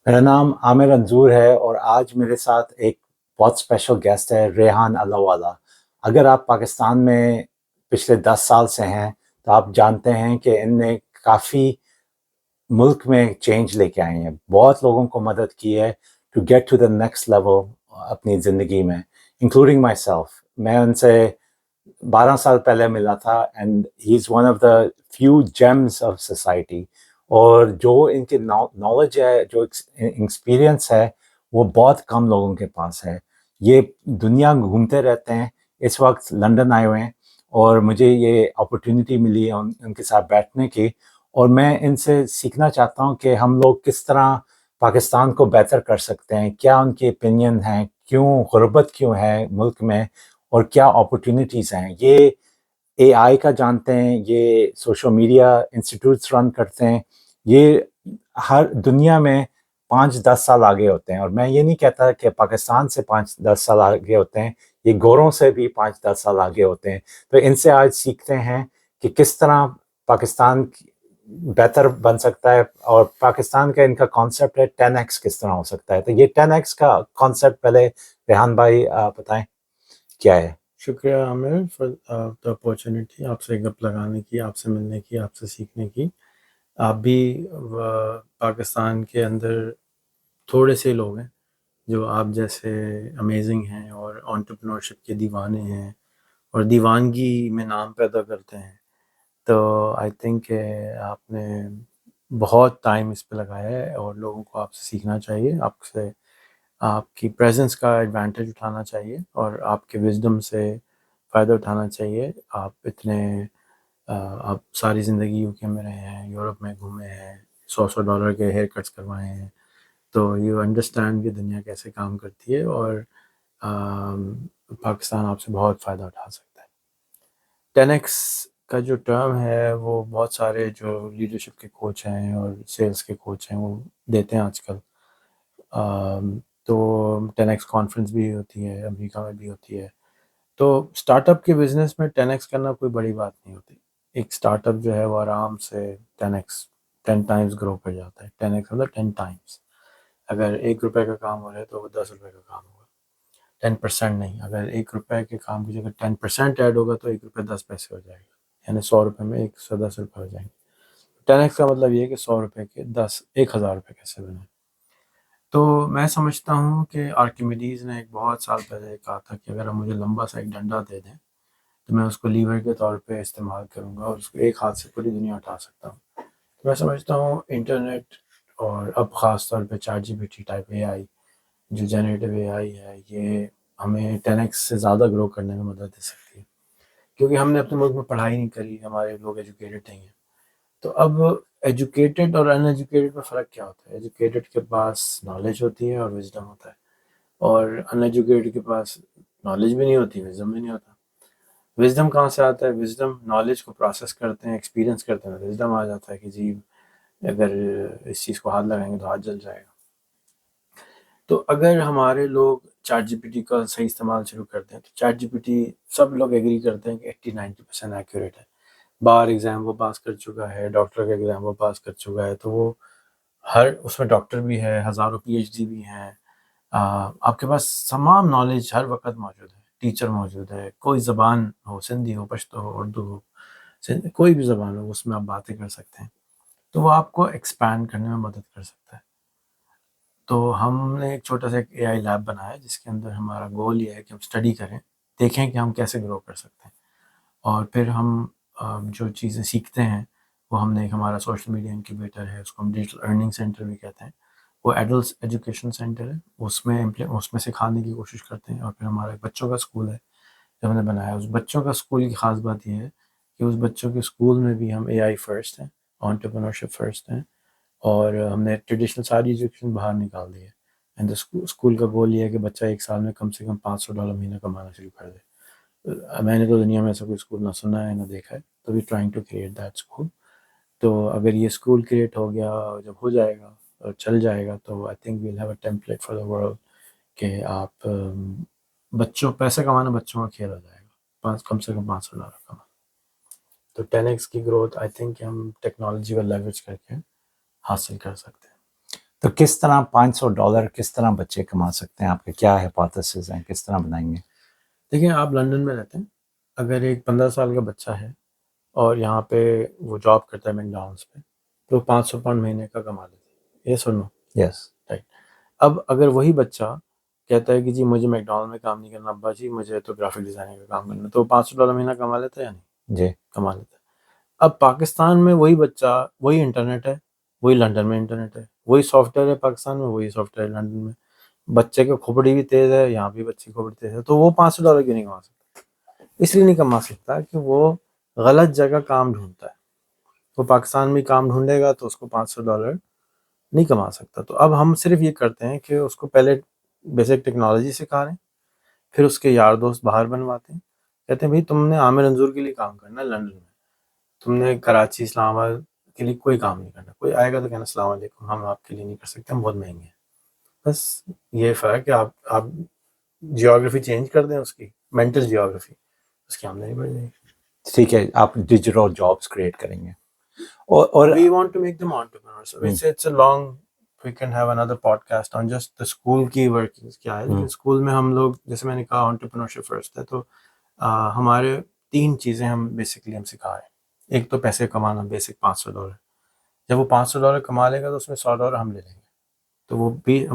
میرا نام عامر انظور ہے اور آج میرے ساتھ ایک بہت اسپیشل گیسٹ ہے، ریحان اللہ والا۔ اگر آپ پاکستان میں پچھلے 10 سال سے ہیں تو آپ جانتے ہیں کہ ان نے کافی ملک میں چینج لے کے آئے ہیں، بہت لوگوں کو مدد کی ہے to get to the next level اپنی زندگی میں، انکلوڈنگ مائی سیلف۔ میں ان سے 12 سال پہلے ملا تھا and he is one of the few James of society, اور جو ان کی نالج ہے، جو ایکسپیرئنس ہے، وہ بہت کم لوگوں کے پاس ہے۔ یہ دنیا گھومتے رہتے ہیں، اس وقت لندن آئے ہوئے ہیں، اور مجھے یہ اپرچونیٹی ملی ہے ان کے ساتھ بیٹھنے کی، اور میں ان سے سیکھنا چاہتا ہوں کہ ہم لوگ کس طرح پاکستان کو بہتر کر سکتے ہیں، کیا ان کے اوپینین ہیں، کیوں غربت کیوں ہے ملک میں، اور کیا اپرچونیٹیز ہیں۔ یہ اے آئی کا جانتے ہیں، یہ سوشل میڈیا انسٹیٹیوٹس رن کرتے ہیں، یہ ہر دنیا میں 5-10 سال آگے ہوتے ہیں، اور میں یہ نہیں کہتا کہ پاکستان سے 5-10 سال آگے ہوتے ہیں، یہ گوروں سے بھی 5-10 سال آگے ہوتے ہیں۔ تو ان سے آج سیکھتے ہیں کہ کس طرح پاکستان بہتر بن سکتا ہے، اور پاکستان کا ان کا کانسیپٹ ہے 10x کس طرح ہو سکتا ہے۔ تو یہ 10x کا کانسیپٹ پہلے ریحان بھائی بتائیں کیا ہے؟ شکریہ عامر فار دا اپارچونیٹی، آپ سے گپ لگانے کی، آپ سے ملنے کی، آپ سے سیکھنے کی۔ آپ بھی پاکستان کے اندر تھوڑے سے لوگ ہیں جو آپ جیسے امیزنگ ہیں اور انٹرپرینورشپ کے دیوانے ہیں اور دیوانگی میں نام پیدا کرتے ہیں۔ تو آئی تھنک کہ آپ نے بہت ٹائم اس پہ لگایا ہے اور لوگوں کو آپ سے سیکھنا چاہیے، آپ سے آپ کی پریزنس کا ایڈوانٹیج اٹھانا چاہیے اور آپ کے وزڈم سے فائدہ اٹھانا چاہیے۔ آپ اتنے آپ ساری زندگی یو کے میں رہے ہیں، یورپ میں گھومے ہیں، $100 کے ہیئر کٹس کروائے ہیں، تو یو انڈرسٹینڈ کہ دنیا کیسے کام کرتی ہے، اور پاکستان آپ سے بہت فائدہ اٹھا سکتا ہے۔ 10x کا جو ٹرم ہے وہ بہت سارے جو لیڈرشپ کے کوچ ہیں اور سیلس کے کوچ ہیں وہ دیتے ہیں آج کل۔ تو 10x کانفرنس بھی ہوتی ہے، امریکہ میں بھی ہوتی ہے۔ تو اسٹارٹ اپ کے بزنس میں 10x کرنا کوئی بڑی بات نہیں ہوتی۔ ایک اسٹارٹ اپ جو ہے وہ آرام سے 10 ٹائمز گرو کر جاتا ہے۔ 10x مطلب 10 ٹائمز۔ اگر $1 کا کام ہو رہا ہے تو وہ $10 کا کام ہوگا، 10% نہیں۔ اگر $1 کے کام کی جگہ 10% ایڈ ہوگا تو $1 ہو جائے گا، یعنی $100 میں $110 ہو جائیں گے۔ 10x کا مطلب یہ ہے کہ $100 کے 10,000 کیسے بنے۔ تو میں سمجھتا ہوں کہ آرکیمیڈیز نے ایک بہت سال پہلے کہا تھا کہ اگر ہم مجھے لمبا سا ایک ڈنڈا دے دیں تو میں اس کو لیور کے طور پہ استعمال کروں گا اور اس کو ایک ہاتھ سے پوری دنیا اٹھا سکتا ہوں۔ تو میں سمجھتا ہوں انٹرنیٹ اور اب خاص طور پہ ChatGPT ٹائپ اے آئی، جو جنریٹو اے آئی ہے، یہ ہمیں 10x سے زیادہ گرو کرنے میں مدد دے سکتی ہے، کیونکہ ہم نے اپنے ملک میں پڑھائی نہیں کری، ہمارے لوگ ایجوکیٹڈ نہیں ہیں۔ تو اب ایجوکیٹڈ اور ان ایجوکیٹڈ میں فرق کیا ہوتا ہے؟ ایجوکیٹڈ کے پاس نالج ہوتی ہے اور وزڈم ہوتا ہے، اور ان ایجوکیٹڈ کے پاس نالج بھی نہیں ہوتی، وزڈم بھی نہیں ہوتا۔ وزڈم کہاں سے آتا ہے؟ وزڈم نالج کو پروسیس کرتے ہیں، ایکسپیرینس کرتے ہیں، وزڈم آ جاتا ہے کہ جی اگر اس چیز کو ہاتھ لگائیں گے تو ہاتھ جل جائے گا۔ تو اگر ہمارے لوگ ChatGPT کا صحیح استعمال شروع کرتے ہیں تو ChatGPT سب لوگ ایگری کرتے ہیں کہ 80-90% ایکوریٹ ہے۔ بار ایگزام وہ پاس کر چکا ہے، ڈاکٹر کا ایگزام وہ پاس کر چکا ہے، تو وہ اس میں ڈاکٹر بھی ہے، ہزاروں PhD بھی ہیں، آپ کے پاس تمام نالج ہر وقت موجود ہے، ٹیچر موجود ہے، کوئی زبان ہو، سندھی ہو، پشتو ہو، اردو ہو، کوئی بھی زبان ہو، اس میں آپ باتیں کر سکتے ہیں، تو وہ آپ کو ایکسپینڈ کرنے میں مدد کر سکتا ہے۔ تو ہم نے ایک چھوٹا سا ایک اے آئی لیب بنایا جس کے اندر ہمارا گول یہ ہے کہ ہم اسٹڈی کریں، دیکھیں کہ ہم کیسے گرو کر سکتے ہیں، اور پھر ہم جو چیزیں سیکھتے ہیں وہ ہم نے ایک ہمارا سوشل میڈیا انکیوبیٹر ہے، اس کو ہم ڈیجیٹل ارننگ سینٹر بھی کہتے ہیں، وہ ایڈلٹس ایجوکیشن سینٹر ہے، اس میں سکھانے کی کوشش کرتے ہیں۔ اور پھر ہمارا ایک بچوں کا اسکول ہے جو ہم نے بنایا۔ اس بچوں کا اسکول کی خاص بات یہ ہے کہ اس بچوں کے اسکول میں بھی ہم اے آئی فرسٹ ہیں، انٹرپرینورشپ فرسٹ ہیں، اور ہم نے ٹریڈیشنل ساری ایجوکیشن باہر نکال دی ہے۔ اینڈ اسکول کا گول یہ ہے کہ بچہ ایک سال میں کم سے کم $500 مہینہ کمانا شروع کر دے۔ میں نے تو دنیا میں ایسا کوئی اسکول نہ سنا ہے نہ دیکھا ہے، تو we trying to create that school. تو اگر یہ اسکول کریٹ ہو گیا، جب ہو جائے گا اور چل جائے گا، تو I think we'll have a template for the world کہ آپ بچوں پیسے کمانا بچوں کا کھیل ہو جائے گا، کم سے کم $500 کمانا۔ تو 10x کی گروتھ آئی تھنک کہ ہم ٹیکنالوجی کا لیوریج کر کے حاصل کر سکتے ہیں۔ تو کس طرح $500 کس طرح بچے کما سکتے ہیں؟ آپ کے کیا ہائپوتھیسز ہیں، کس طرح بنائیں گے؟ دیکھیں آپ لندن میں رہتے ہیں، اگر ایک 15 سال کا بچہ ہے اور یہاں پہ وہ جاب کرتا ہے میکڈونلڈس پہ، تو £500 مہینے کا کما لیتے ہیں، یہ سنو یس. رائٹ. اب اگر وہی بچہ کہتا ہے کہ جی مجھے میکڈونلڈ میں کام نہیں کرنا ابا جی، مجھے تو گرافک ڈیزائننگ کا کام کرنا، تو $500 مہینہ کما لیتا ہے یا نہیں؟ جی. کما لیتا ہے. اب پاکستان میں وہی بچہ، وہی انٹرنیٹ ہے، وہی لندن میں انٹرنیٹ ہے، وہی سافٹ ویئر ہے پاکستان میں، وہی سافٹ ویئر لندن میں، بچے کی کھوپڑی بھی تیز ہے، یہاں بھی بچے کی کھوپڑی تیز ہے، تو وہ $500 کیوں نہیں کما سکتا؟ اس لیے نہیں کما سکتا کہ وہ غلط جگہ کام ڈھونڈتا ہے. وہ پاکستان میں کام ڈھونڈے گا تو اس کو $500 نہیں کما سکتا. تو اب ہم صرف یہ کرتے ہیں کہ اس کو پہلے بیسک ٹیکنالوجی سکھا رہے ہیں، پھر اس کے یار دوست باہر بنواتے ہیں، کہتے ہیں بھائی تم نے عامر انظور کے لیے کام کرنا ہے لندن میں، تم نے کراچی اسلام آباد کے لیے کوئی کام نہیں کرنا. کوئی آئے گا تو کہنا السلام علیکم، ہم آپ کے لیے نہیں کر سکتے، ہم بہت مہنگے ہیں. بس یہ فرق کہ آپ جیوگرافی چینج کر دیں، اس کی مینٹل جیوگرافی، اس کی آمدنی بڑھ جائے گی. ٹھیک ہے، آپ ڈیجیٹل جابس کریٹ کریں گے. اور We want to make them entrepreneurs. So it's a long, we can have another podcast on just the school کی workings کیا ہے. لیکن اسکول میں ہم لوگ جیسے میں نے کہا entrepreneurship first ہے، تو ہمارے 3 چیزیں ہم بیسکلی ہم سکھا رہے ہیں. ایک تو پیسے کمانا، بیسک $500. جب وہ $500 کما لے گا تو اس میں $100 ہم لے لیں گے، تو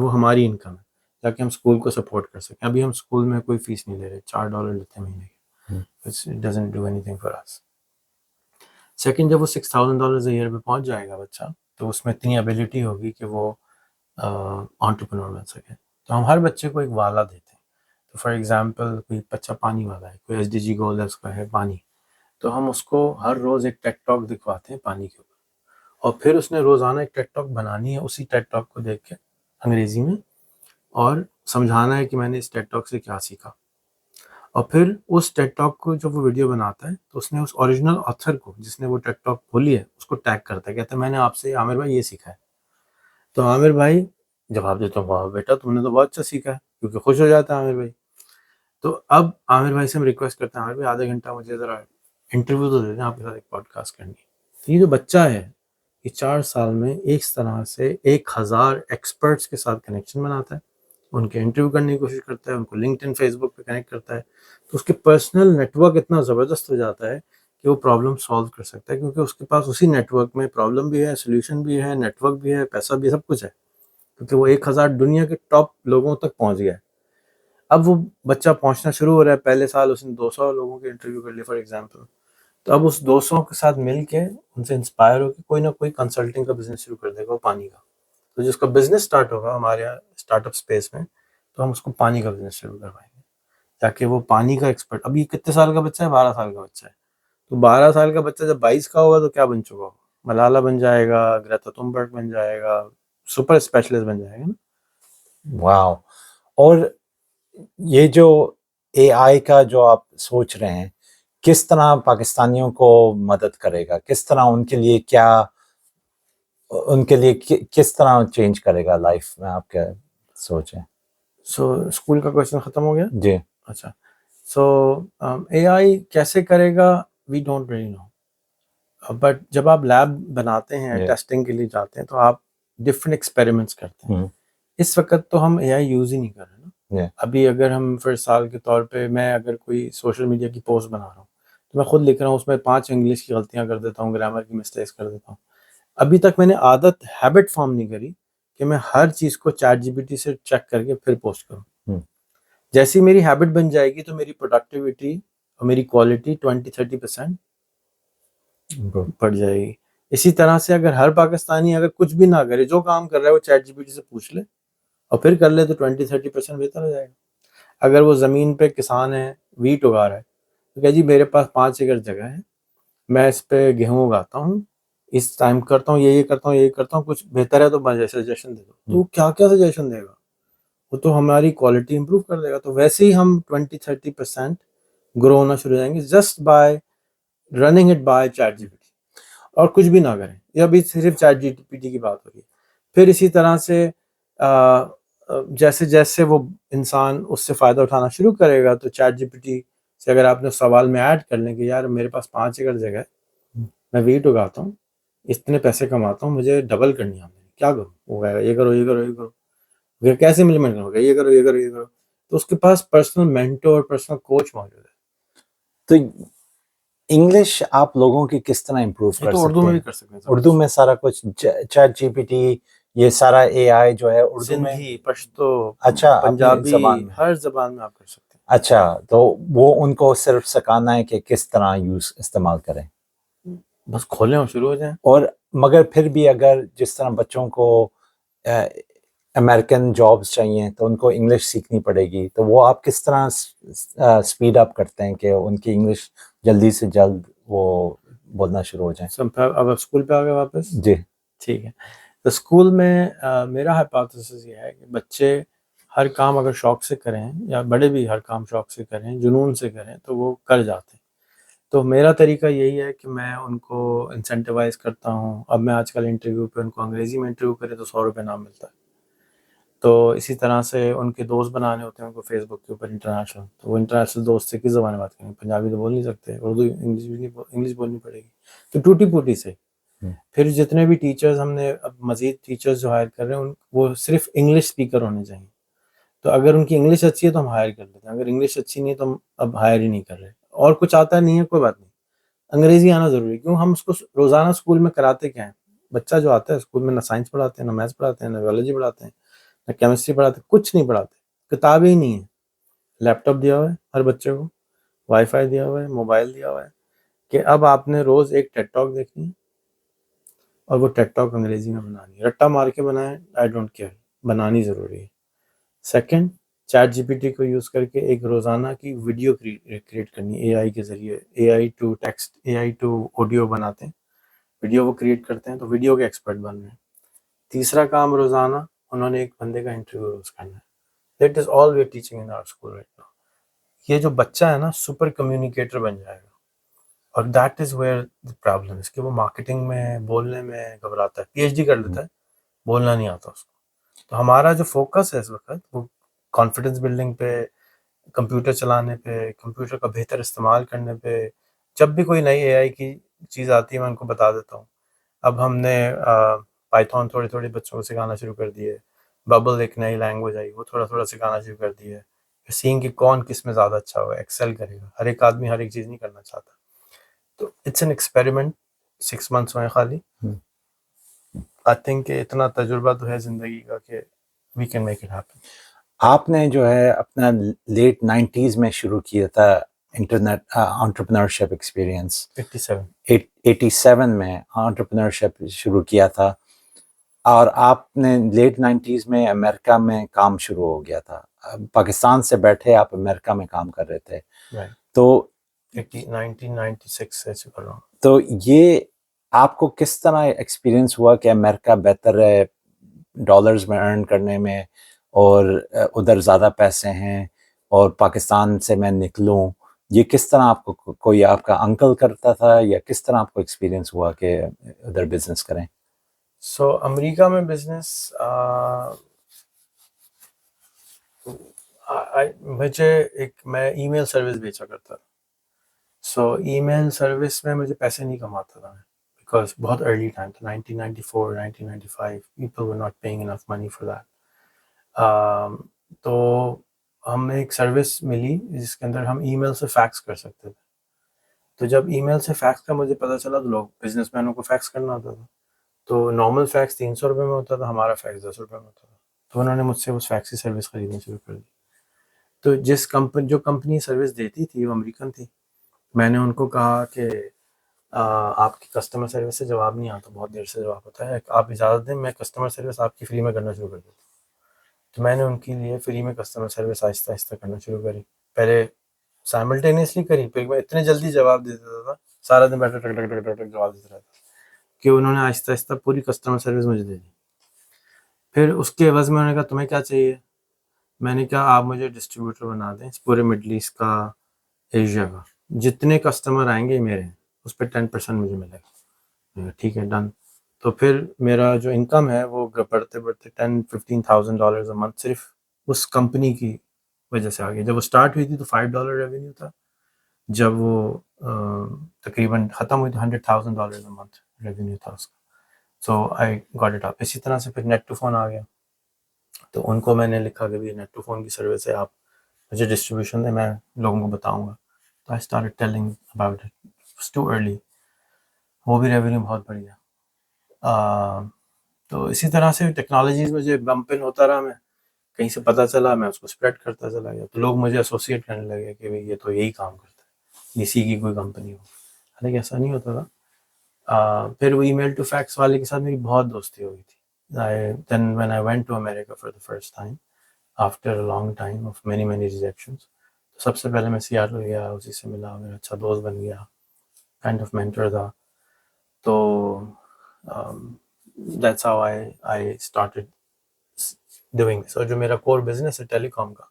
وہ ہماری انکم ہے تاکہ ہم اسکول کو سپورٹ کر سکیں. ابھی ہم اسکول میں کوئی فیس نہیں لے رہے، $4 لیتے ہیں مہینے کے. It doesn't do anything for us. Second, جب وہ $6,000 ایئر پہ پہنچ جائے گا بچہ، تو اس میں اتنی ایبیلٹی ہوگی کہ وہ انٹرپرینور بن سکے. تو ہم ہر بچے کو ایک والا دیتے ہیں. تو فار ایگزامپل کوئی بچہ پانی والا ہے، کوئی SDG گول ہے اس کا ہے پانی، تو ہم اس کو ہر روز ایک ٹیک ٹاک دکھواتے ہیں پانی کے اوپر، اور پھر اس نے روزانہ ایک ٹیک ٹاک بنانی ہے اسی ٹیک ٹاک کو دیکھ کے انگریزی میں، اور سمجھانا ہے کہ میں نے اس ٹیک ٹاک سے کیا سیکھا. اور پھر اس ٹیک ٹاک کو جب وہ ویڈیو بناتا ہے تو اس نے اس اوریجنل آتھر کو جس نے وہ ٹیک ٹاک کھولی ہے اس کو ٹیگ کرتا ہے، کہتا ہے میں نے آپ سے عامر بھائی یہ سیکھا ہے. تو عامر بھائی جواب دیتا ہوں واہ بیٹا تم نے تو بہت اچھا سیکھا ہے، کیونکہ خوش ہو جاتا ہے عامر بھائی. تو اب عامر بھائی سے ہم ریکویسٹ کرتے ہیں عامر بھائی آدھا گھنٹہ مجھے ذرا انٹرویو تو دے دیں، آپ کے ساتھ ایک پوڈ کاسٹ کرنی ہے. تو یہ جو بچہ ہے یہ 4 سال میں ایک طرح سے 1000 ایکسپرٹس کے ساتھ کنیکشن بناتا ہے، ان کے انٹرویو کرنے کی کوشش کرتا ہے، ان کو لنکڈ فیس بک پہ کنیکٹ کرتا ہے. تو اس کے پرسنل نیٹ ورک اتنا زبردست ہو جاتا ہے کہ وہ پرابلم سالو کر سکتا ہے، کیونکہ اس کے پاس اسی نیٹ ورک میں پرابلم بھی ہے، سولوشن بھی ہے، نیٹ ورک بھی ہے، پیسہ بھی، سب کچھ ہے، کیونکہ وہ 1000 دنیا کے ٹاپ لوگوں تک پہنچ گیا ہے. اب وہ بچہ پہنچنا شروع ہو رہا ہے، پہلے سال اس نے 200 لوگوں کے انٹرویو کر لیے فار ایگزامپل. تو اب اس 200 کے ساتھ مل کے ان سے انسپائر ہو کے کوئی نہ کوئی کنسلٹنگ کا بزنس شروع کر دے گا وہ پانی کا. تو جس کا بزنس سٹارٹ ہوگا ہمارے یہاں اسٹارٹ اپ اسپیس میں، تو ہم اس کو پانی کا بزنس شروع کروائیں گے تاکہ وہ پانی کا ایکسپرٹ. ابھی یہ کتنے سال کا بچہ ہے؟ 12 سال کا بچہ ہے. تو 12 سال کا بچہ جب 22 کا ہوگا تو کیا بن چکا ہوگا؟ ملالہ بن جائے گا، گریتا تھنبرگ بن جائے گا، سپر اسپیشلسٹ بن جائے گا نا. واو. اور یہ جو AI کا جو آپ سوچ رہے ہیں کس طرح پاکستانیوں کو مدد کرے گا، کس طرح ان کے لیے کس طرح چینج کرے گا لائف میں، آپ کیا سوچیں؟ سو اسکول کا کویشچن ختم ہو گیا. جی. اچھا، سو AI کیسے کرے گا we don't really know, but جب آپ لیب بناتے ہیں ٹیسٹنگ کے لیے جاتے ہیں تو آپ ڈفرینٹ ایکسپیریمنٹس کرتے ہیں. اس وقت تو ہم AI یوز ہی نہیں کر رہے نا. ابھی اگر ہم مثال کے طور پہ میں اگر کوئی سوشل میڈیا کی پوسٹ بنا رہا ہوں تو میں خود لکھ رہا ہوں، اس میں 5 انگلش کی غلطیاں کر دیتا ہوں، گرامر کی مسٹیکس کر دیتا ہوں. ابھی تک میں نے عادت ہیبٹ فارم نہیں کری کہ میں ہر چیز کو ChatGPT سے چیک کر کے پھر پوسٹ کروں. جیسی میری ہیبٹ بن جائے گی تو میری پروڈکٹیوٹی اور میری کوالٹی 20-30% بڑھ جائے گی. اسی طرح سے اگر ہر پاکستانی اگر کچھ بھی نہ کرے، جو کام کر رہا ہے وہ ChatGPT سے پوچھ لے اور پھر کر لے، تو 20-30% بہتر ہو جائے گا. اگر وہ زمین پہ کسان ہے، ویٹ اگا رہا ہے، تو کہ جی میرے پاس 5 ایکڑ جگہ ہے، میں اس پہ گیہوں اگاتا ہوں، اس ٹائم کرتا ہوں، یہ کرتا ہوں، یہ کرتا ہوں، کچھ بہتر ہے تو مجھے سجیشن دے دو. تو کیا کیا سجیشن دے گا؟ وہ تو ہماری کوالٹی امپروو کر دے گا. تو ویسے ہی ہم 20-30% گرو ہونا شروع ہو جائیں گے just by running it by ChatGPT، اور کچھ بھی نہ کریں. یہ ابھی صرف ChatGPT کی بات ہو رہی ہے. پھر اسی طرح سے جیسے جیسے وہ انسان اس سے فائدہ اٹھانا شروع کرے گا تو ChatGPT سے اگر آپ نے سوال میں ایڈ کر لیں کہ یار میرے پاس 5 ایکڑ جگہ ہے، میں ویٹ اگاتا ہوں، اتنے پیسے کماتا ہوں، مجھے ڈبل کرنی ہے آمدنی، کیا کروں, وہ کہے گا یہ کرو یہ کرو یہ کرو, پھر کیسے امپلیمنٹ کروں, یہ کرو یہ کرو یہ کرو. تو اس کے پاس پرسنل مینٹور پرسنل کوچ موجود ہے. تو انگلش آپ لوگوں کی کس طرح امپروو یہ کر تو اردو سکتے میں ہیں؟ بھی کر سکتے ہیں, اردو میں سارا کچھ چیٹ جی پی ٹی یہ سارا اے آئی جو ہے اردو میں, سندھی, پشتو, اچھا اپنی پنجابی, زبان میں, ہر زبان میں آپ کر سکتے ہیں. اچھا تو وہ ان کو صرف سکھانا ہے کہ کس طرح استعمال کریں, بس کھولیں اور شروع ہو جائیں. اور مگر پھر بھی اگر جس طرح بچوں کو امریکن جابس چاہیے تو ان کو انگلش سیکھنی پڑے گی, تو وہ آپ کس طرح اسپیڈ اپ کرتے ہیں کہ ان کی انگلش جلدی سے جلد وہ بولنا شروع ہو جائیں؟ اب اسکول پہ آ گئے واپس. جی ٹھیک ہے, تو اسکول میں میرا ہائپوتھیسس یہ ہے کہ بچے ہر کام اگر شوق سے کریں, یا بڑے بھی ہر کام شوق سے کریں, جنون سے کریں, تو وہ کر جاتے ہیں. تو میرا طریقہ یہی ہے کہ میں ان کو انسینٹیوائز کرتا ہوں. اب میں آج کل انٹرویو پہ ان کو انگریزی میں انٹرویو کرے تو 100 روپے نام ملتا ہے. تو اسی طرح سے ان کے دوست بنانے ہوتے ہیں ان کو فیس بک کے اوپر انٹرنیشنل, تو وہ انٹرنیشنل دوست سے کس زبان میں بات کریں گے, پنجابی تو بول نہیں سکتے, اردو انگلش بھی نہیں, انگلش بولنی پڑے گی. تو ٹوٹی پوٹی سے پھر جتنے بھی ٹیچرز ہم نے اب مزید ٹیچرز جو ہائر کر رہے ہیں وہ صرف انگلش اسپیکر ہونے چاہیے. تو اگر ان کی انگلش اچھی ہے تو ہم ہائر کر لیتے ہیں, اگر انگلش اچھی نہیں ہے تو ہم اب ہائر ہی نہیں کر رہے. اور کچھ آتا نہیں ہے کوئی بات نہیں, انگریزی آنا ضروری ہے. کیوں, ہم اس کو روزانہ اسکول میں کراتے کیا ہیں, بچہ جو آتا ہے اسکول میں نہ سائنس پڑھاتے ہیں, نہ میتھس پڑھاتے ہیں, نہ بایولوجی پڑھاتے ہیں, نہ کیمسٹری پڑھاتے ہیں, کچھ نہیں پڑھاتے, کتابیں ہی نہیں ہیں. لیپ ٹاپ دیا ہوا ہے ہر بچے کو, وائی فائی دیا ہوا ہے, موبائل دیا ہوا ہے, کہ اب آپ نے روز ایک ٹیڈ ٹاک دیکھنی ہے اور وہ ٹیڈ ٹاک انگریزی میں بنانی ہے. رٹا مار کے بنائیں, آئی ڈونٹ کیئر, بنانی ضروری ہے. Second, chat G P T کو یوز کر کے ایک روزانہ کی ویڈیو کریٹ کرنی ہے اے آئی کے ذریعے. A I to text, A I to audio بناتے ہیں, ویڈیو وہ کریٹ کرتے ہیں, تو ویڈیو کے ایکسپرٹ بن رہے ہیں. تیسرا کام, روزانہ انہوں نے ایک بندے کا انٹرویو روز کرنا ہے. That is all we are teaching in our school right now. یہ جو بچہ ہے نا سپر کمیونیکیٹر بن جائے گا, اور that is where the problem is کہ وہ مارکیٹنگ میں بولنے میں گھبراتا ہے, پی ایچ ڈی کر لیتا ہے, بولنا نہیں آتا اس کو. تو ہمارا جو فوکس ہے اس وقت وہ کانفیڈنس بلڈنگ پہ, کمپیوٹر چلانے پہ, کمپیوٹر کا بہتر استعمال کرنے پہ. جب بھی کوئی نئی اے آئی کی چیز آتی ہے میں ان کو بتا دیتا ہوں. اب ہم نے پائتھون تھوڑے تھوڑے بچوں کو سکھانا شروع کر دیے, ببل ایک نئی لینگویج آئی وہ تھوڑا تھوڑا سکھانا شروع کر دی ہے. سینگ کہ کون کس میں زیادہ اچھا ہوگا, ایکسل کرے گا. ہر ایک آدمی ہر ایک چیز نہیں کرنا چاہتا. تو اٹس این ایکسپیریمنٹ, 6 months ہوئے خالی. آئی تھنک کہ اتنا تجربہ تو ہے زندگی کا کہ we can make it happen. آپ نے جو ہے اپنا لیٹ 90s میں شروع کیا تھا انٹرنیٹ انٹرپرنرشپ ایکسپیرینس, 87 میں انٹرپرنرشپ شروع کیا تھا, اور آپ نے لیٹ 90s میں امریکہ میں کام شروع ہو گیا تھا. پاکستان سے بیٹھے آپ امریکہ میں کام کر رہے تھے. تو 1996 سے کر رہا ہوں. تو یہ آپ کو کس طرح ایکسپیرینس ہوا کہ امریکہ بہتر ہے ڈالرز میں ارن کرنے میں, اور ادھر زیادہ پیسے ہیں, اور پاکستان سے میں نکلوں؟ یہ کس طرح آپ کو, کوئی آپ کا انکل کرتا تھا یا کس طرح آپ کو ایکسپیرینس ہوا کہ ادھر بزنس کریں؟ سو امریکہ میں بزنس مجھے میں ای میل سروس بیچا کرتا تھا. سو ای میل سروس میں مجھے پیسے نہیں کماتا تھا میں, بیکاز بہت ارلی ٹائم تھا, 1994 1995, people were not paying enough money for that. تو ہمیں ایک سروس ملی جس کے اندر ہم ای میل سے فیکس کر سکتے تھے. تو جب ای میل سے فیکس کا مجھے پتہ چلا تو لوگ بزنس مینوں کو فیکس کرنا ہوتا تھا. تو نارمل فیکس 300 روپے میں ہوتا تھا, ہمارا فیکس 10 روپے میں ہوتا تھا. تو انہوں نے مجھ سے اس فیکس کی سروس خریدنی شروع کر دی. تو جو کمپنی سروس دیتی تھی وہ امریکن تھی. میں نے ان کو کہا کہ آپ کی کسٹمر سروس سے جواب نہیں آتا, بہت دیر سے جواب ہوتا ہے, آپ اجازت دیں میں کسٹمر سروس آپ کی فری میں کرنا شروع کر دیتا ہوں. تو میں نے ان کے لیے فری میں کسٹمر سروس آہستہ آہستہ کرنا شروع کری. پہلے سائملٹینیسلی کری, پھر میں اتنے جلدی جواب دے دیتا تھا, سارا دن بیٹھے ٹک ٹک ٹک ٹک ٹک جواب دیتا رہتا کہ انہوں نے آہستہ آہستہ پوری کسٹمر سروس مجھے دے دی. پھر اس کے عوض میں انہوں نے کہا تمہیں کیا چاہیے. میں نے کہا آپ مجھے ڈسٹریبیوٹر بنا دیں پورے مڈل ایسٹ کا, ایشیا کا, جتنے کسٹمر آئیں گے میرے اس پہ 10% مجھے ملے گا. ٹھیک ہے, ڈن. تو پھر میرا جو انکم ہے وہ بڑھتے بڑھتے $10,000-15,000 اے منتھ صرف اس کمپنی کی وجہ سے آ گئی. جب وہ اسٹارٹ ہوئی تھی تو $5 ریونیو تھا, جب وہ تقریباً ختم ہوئی تو $100,000 اے منتھ ریونیو تھا اس کا. سو آئی گاٹ اٹ اپ. اسی طرح سے پھر نیٹ ٹو فون آ گیا, تو ان کو میں نے لکھا کہ نیٹ ٹو فون کی سروس ہے, آپ مجھے ڈسٹریبیوشن دیں, میں لوگوں کو بتاؤں گا. تو I started telling about it. It's too early. وہ بھی ریونیو بہت بڑھ گیا. تو اسی طرح سے ٹیکنالوجیز میں جو بمپ ان ہوتا رہا, میں کہیں سے پتہ چلا, میں اس کو اسپریڈ کرتا چلا گیا. تو لوگ مجھے ایسوسیٹ کرنے لگے کہ بھئی یہ تو یہی کام کرتا ہے, اسی کی کوئی کمپنی ہو. حالانکہ ایسا نہیں ہوتا تھا. پھر وہ ای میل ٹو فیکس والے کے ساتھ میری بہت دوستی ہو گئی تھی. Then when I went to America for the first time, after a long time of many rejections, تو سب سے پہلے میں سیاٹل گیا, اسی سے ملا, میرا اچھا دوست بن گیا, کائنڈ آف مینٹر تھا. تو that's how I started doing this. اور جو میرا کور بزنس ہے ٹیلی کام کا,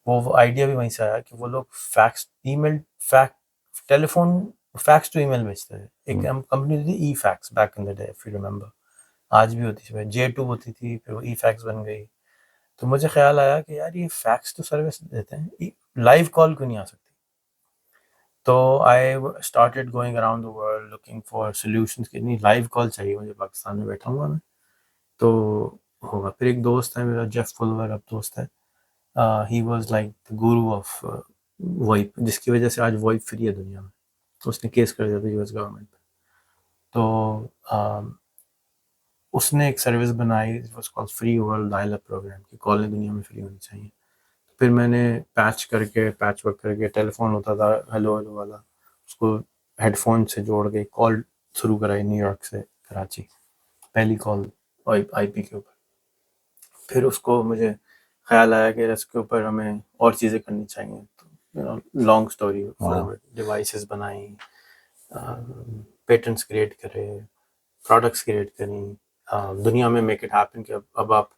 وہ آئیڈیا بھی وہیں سے آیا کہ وہ لوگ fax email telephone fax to email بھیجتے تھے. ایک کمپنی تھی eFax back in the day, if you remember. آج بھی ہوتی تھی, J2 ہوتی تھی, پھر وہ ای فیکس بن گئی. تو مجھے خیال آیا کہ یار یہ فیکس تو سروس دیتے ہیں, لائیو کال کیوں نہیں آ سکتی. تو I started going around the world looking for solutions. کہ نہیں, لائیو کال چاہیے مجھے, پاکستان میں بیٹھا ہوں میں. تو ہوگا. پھر ایک دوست ہے میرا, جیف فلور, اب دوست ہے. He was like the guru of VoIP, جس کی وجہ سے آج وائپ فری ہے دنیا میں. اس نے کیس کر دیا تھا US گورنمنٹ پہ. تو اس نے ایک سروس بنائی, was called free world dial up program, کی کالیں دنیا میں فری ہونی چاہیے. پھر میں نے پیچ ورک کر کے, ٹیلی فون ہوتا تھا ہیلو والا, اس کو ہیڈ فون سے جوڑ کے کال شروع کرائی نیو یارک سے کراچی, پہلی کال IP کے اوپر. پھر اس کو مجھے خیال آیا کہ اس کے اوپر ہمیں اور چیزیں کرنی چاہیے. تو لانگ اسٹوری فارورڈ, ڈیوائسز بنائیں, پیٹنٹس کریٹ کرے, پروڈکٹس کریٹ کریں, دنیا میں میک اٹ ہیپن. کہ اب آپ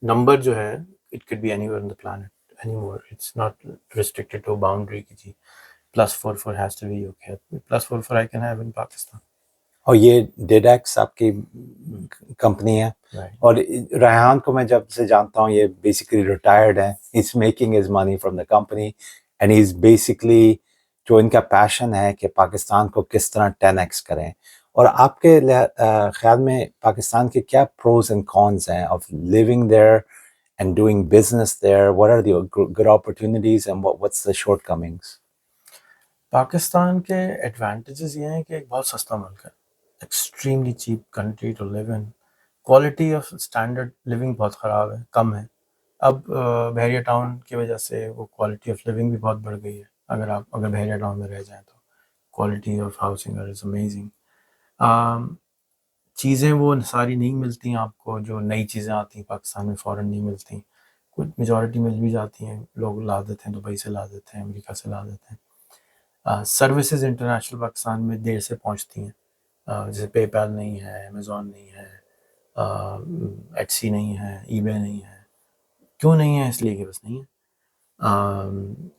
نمبر جو ہے, it could be anywhere on the planet anymore, it's not restricted to boundary کی جی +44 has to be UK. +44 I can have in Pakistan. اور یہ ڈیڈیکس آپ کی کمپنی ہے. اور ریحان کو میں جب سے جانتا ہوں, یہ بیسیکلی ریٹائرڈ ہیں. Is making his money from the company, and he is basically, جو ان کا پیشن ہے کہ پاکستان کو کس طرح 10x کریں. اور آپ کے خیال میں پاکستان کے کیا پروز اینڈ کونز ہیں of living there and doing business there? What are the good opportunities and what's the shortcomings? Pakistan کے ایڈوانٹیجز یہ ہیں کہ ایک بہت سستا ملک ہے, extremely cheap country to live in. Quality of standard living بہت خراب ہے, کم ہے. اب بحریہ ٹاؤن کی وجہ سے وہ کوالٹی آف لیونگ بھی بہت بڑھ گئی ہے. اگر بحریہ ٹاؤن میں رہ جائیں تو quality of housing is amazing. چیزیں وہ ساری نہیں ملتی ہیں آپ کو, جو نئی چیزیں آتی ہیں پاکستان میں فوراً نہیں ملتی. کچھ میجورٹی مل بھی جاتی ہیں, لوگ لا دیتے ہیں, دبئی سے لا دیتے ہیں, امریکہ سے لا دیتے ہیں. سروسز انٹرنیشنل پاکستان میں دیر سے پہنچتی ہیں, جیسے پے پیل نہیں ہے, امیزون نہیں ہے, ایٹسی نہیں ہے, ای بے نہیں ہے. کیوں نہیں ہے؟ اس لیے کہ بس نہیں ہے.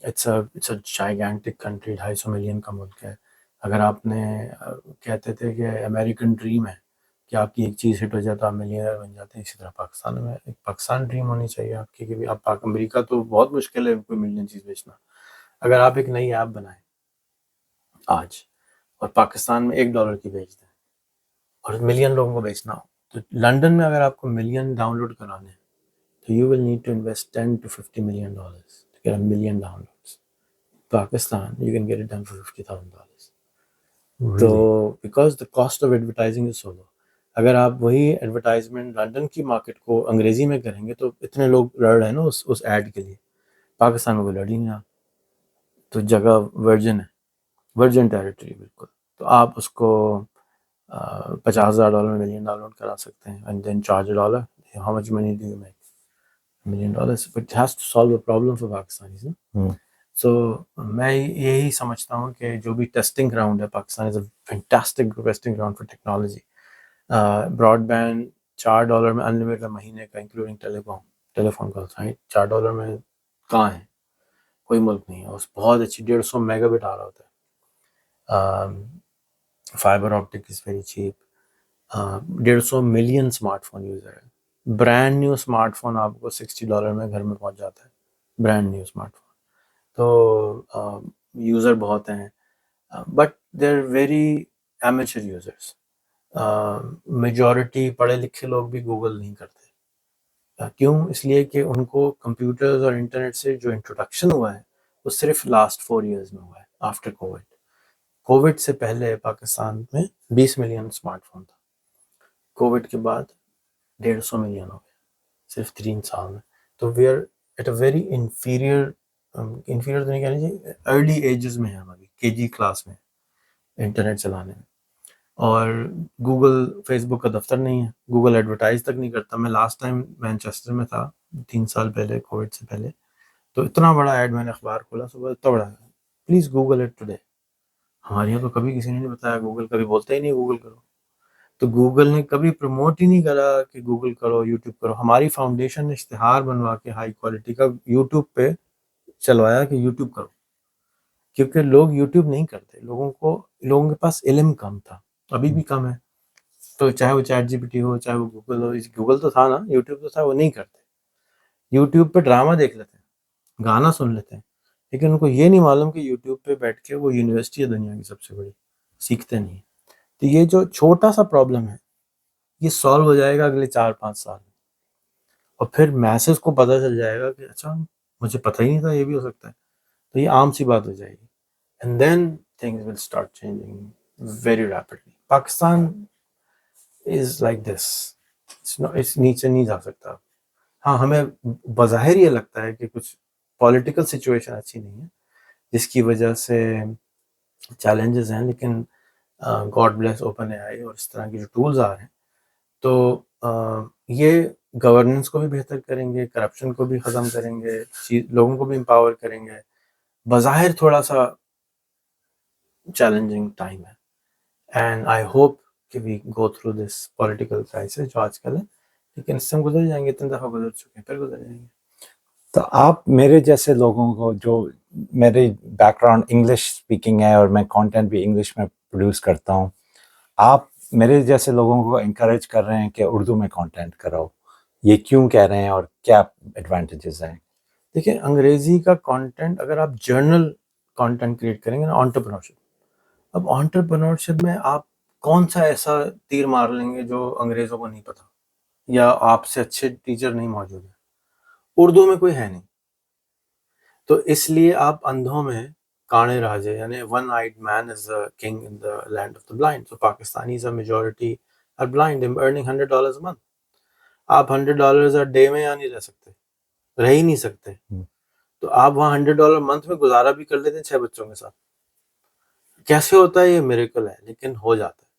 It's a gigantic country, 250 million کا ملک ہے. اگر آپ نے کہتے تھے کہ امریکن ڈریم ہے کہ آپ کی ایک چیز ہٹ ہو جائے تو آپ ملینئر بن جاتے ہیں, اسی طرح پاکستان میں ایک پاکستان ڈریم ہونی چاہیے آپ کی, کہ آپ امریکہ تو بہت مشکل ہے کوئی ملین چیز بیچنا. اگر آپ ایک نئی ایپ بنائیں آج اور پاکستان میں $1 کی بیچ دیں اور ملین لوگوں کو بیچنا ہو, تو لنڈن میں اگر آپ کو ملین ڈاؤن لوڈ کرانے ہیں تو you will need to invest $10 to $50 million to get a million downloads. Pakistan, you can get it done for $50,000. تو because the cost of advertising is so low. اگر آپ وہی ایڈورٹائزمنٹ لنڈن کی market کو انگریزی میں کریں گے تو اتنے لوگ لڑ رہے ہیں نا اس ایڈ کے لیے, پاکستان میں کوئی لڑ ہی نہیں رہا. تو جگہ ورجن ہے, ورجن ٹیریٹری بالکل. تو آپ اس کو $50,000 میں ملین ڈاؤن لوڈ کرا سکتے ہیں, and then charge $1. How much money do you make? $1 million. But it has to solve a problem for Pakistanis. So میں یہی سمجھتا ہوں کہ جو بھی ٹیسٹنگ گراؤنڈ ہے, Pakistan is a fantastic testing ground for technology. Broadband $4 میں unlimited مہینے کا, انکلوڈنگ ٹیلی فون کالس. $4 میں کہاں ہے؟ کوئی ملک نہیں ہے. اس بہت اچھی 150 میگا بٹ آ رہا ہوتا ہے. Fibre optic is very cheap. 150 million smartphone user ہے. برانڈ نیو اسمارٹ فون آپ کو $60 میں گھر میں پہنچ جاتا ہے, برانڈ نیو اسمارٹ فون. تو یوزر بہت ہیں, but they are very amateur users. Majority پڑھے لکھے لوگ بھی گوگل نہیں کرتے. کیوں؟ اس لیے کہ ان کو کمپیوٹرز اور انٹرنیٹ سے جو انٹروڈکشن ہوا ہے وہ صرف لاسٹ 4 ایئرز میں ہوا ہے آفٹر کووڈ. کووڈ سے پہلے پاکستان میں 20 ملین اسمارٹ فون تھا. کووڈ کے بعد 150 ملین ہو گیا صرف 3 سال میں. تو we are at a very inferior تو نہیں کہنا چاہیے، ارلی ایجز میں ہیں ہم ابھی، KG کلاس میں انٹرنیٹ چلانے میں. اور گوگل فیس بک کا دفتر نہیں ہے، گوگل ایڈورٹائز تک نہیں کرتا. میں لاسٹ ٹائم مینچسٹر میں تھا 3 سال پہلے، کووڈ سے پہلے، تو اتنا بڑا ایڈ میں نے اخبار کھولا صبح، اتنا بڑا، پلیز گوگل اٹ ٹوڈے. ہمارے یہاں تو کبھی کسی نے نہیں بتایا گوگل، کبھی بولتا ہی نہیں گوگل کرو. تو گوگل نے کبھی پروموٹ ہی نہیں کرا کہ گوگل کرو، یوٹیوب کرو. ہماری فاؤنڈیشن نے اشتہار بنوا کے ہائی کوالٹی کا یوٹیوب پہ چلوایا کہ یوٹیوب کرو، کیونکہ لوگ یوٹیوب نہیں کرتے. لوگوں کے پاس علم کم تھا، ابھی بھی کم ہے. تو چاہے وہ چیٹ GPT ہو، چاہے وہ گوگل ہو، گوگل تو تھا نا، یوٹیوب تو تھا، وہ نہیں کرتے. یوٹیوب پہ ڈرامہ دیکھ لیتے ہیں، گانا سن لیتے ہیں، لیکن ان کو یہ نہیں معلوم کہ یوٹیوب پہ بیٹھ کے وہ یونیورسٹی ہے دنیا کی سب سے بڑی، سیکھتے نہیں. تو یہ جو چھوٹا سا پرابلم ہے یہ سالو ہو جائے گا اگلے 4-5 سال میں، اور پھر میسز کو پتہ چل جائے گا کہ اچھا مجھے پتہ ہی نہیں تھا یہ بھی ہو سکتا ہے. تو یہ عام سی بات ہو جائے گی. And then things will start changing very rapidly. Pakistan is like this, اس نیچے نہیں جا سکتا. ہاں ہمیں بظاہر یہ لگتا ہے کہ کچھ پولیٹیکل سچویشن اچھی نہیں ہے جس کی وجہ سے چیلنجز ہیں، لیکن گاڈ بلیس اوپن AI اور اس طرح کے جو ٹولز آ رہے ہیں تو یہ گورننس کو بھی بہتر کریں گے، کرپشن کو بھی ختم کریں گے، لوگوں کو بھی امپاور کریں گے. بظاہر تھوڑا سا چیلنجنگ ٹائم ہے، اینڈ آئی ہوپ کہ we go through this political crisis جو آج کل ہے، لیکن اس سے ہم گزر جائیں گے. اتنے دفعہ گزر چکے ہیں، پھر گزر جائیں گے. تو آپ میرے جیسے لوگوں کو، جو میری بیک گراؤنڈ انگلش اسپیکنگ ہے اور میں کانٹینٹ بھی انگلش میں پروڈیوس کرتا ہوں، آپ میرے جیسے لوگوں کو انکریج کر رہے ہیں کہ اردو میں کانٹینٹ کرو، یہ کیوں کہہ رہے ہیں اور کیا ایڈوانٹیجز ہیں؟ دیکھیں انگریزی کا کانٹینٹ، اگر آپ جرنل کانٹینٹ کریٹ کریں گے نا، آنٹرپرنورشپ، اب آنٹرپرنورشپ میں آپ کون سا ایسا تیر مار لیں گے جو انگریزوں کو نہیں پتا، یا آپ سے اچھے ٹیچر نہیں موجود ہیں؟ اردو میں کوئی ہے نہیں. تو اس لیے آپ اندھوں میں کانے راجے، یعنی one eyed man is the king in the land of the blind. So Pakistanis a majority are blind. I'm earning $100 a month. آپ $100 a day میں یہاں نہیں رہ سکتے، رہ ہی نہیں سکتے. تو آپ وہاں $100 منتھ میں گزارا بھی کر لیتے ہیں 6 بچوں کے ساتھ. کیسے ہوتا ہے؟ یہ میریکل ہے، لیکن ہو جاتا ہے.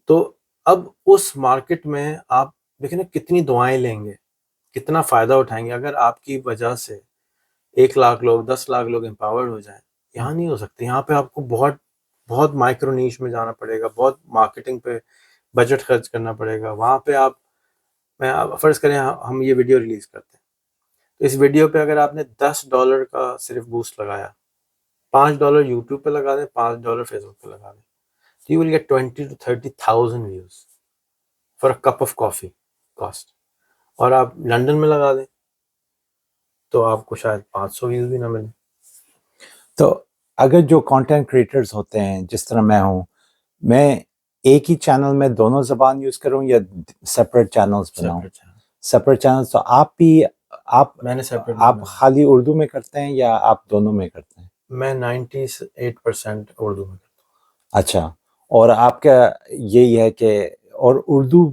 تو اب اس مارکیٹ میں آپ دیکھیں نا کتنی دعائیں لیں گے، کتنا فائدہ اٹھائیں گے. اگر آپ کی وجہ سے 1 لاکھ لوگ، 10 لاکھ لوگ امپاورڈ ہو جائیں، یہاں نہیں ہو سکتے. یہاں پہ آپ کو بہت بہت مائکرو نیش میں جانا پڑے گا، بہت مارکیٹنگ پہ بجٹ خرچ کرنا پڑے گا. وہاں پہ میں فرض کریں ہم یہ ویڈیو ریلیز کرتے ہیں، تو اس ویڈیو پہ اگر آپ نے $10 کا صرف بوسٹ لگایا، $5 یوٹیوب پہ لگا دیں، $5 فیس بک پہ لگا دیں، تو you will get 20 to 30,000 views for a cup of coffee cost. اور آپ لنڈن میں لگا دیں تو آپ کو شاید 500 ویوز بھی نہ ملیں. تو اگر جو کانٹینٹ کریٹرز ہوتے ہیں جس طرح میں ہوں، میں ایک ہی چینل میں دونوں زبان یوز کروں یا سپریٹ چینلز بناؤں؟ Separate channels. تو آپ بھی میں نے سیپریٹ آپ خالی اردو میں کرتے ہیں یا آپ دونوں میں کرتے ہیں؟ میں 98% اردو میں کرتا ہوں. اچھا، اور آپ کا یہی ہے کہ اور اردو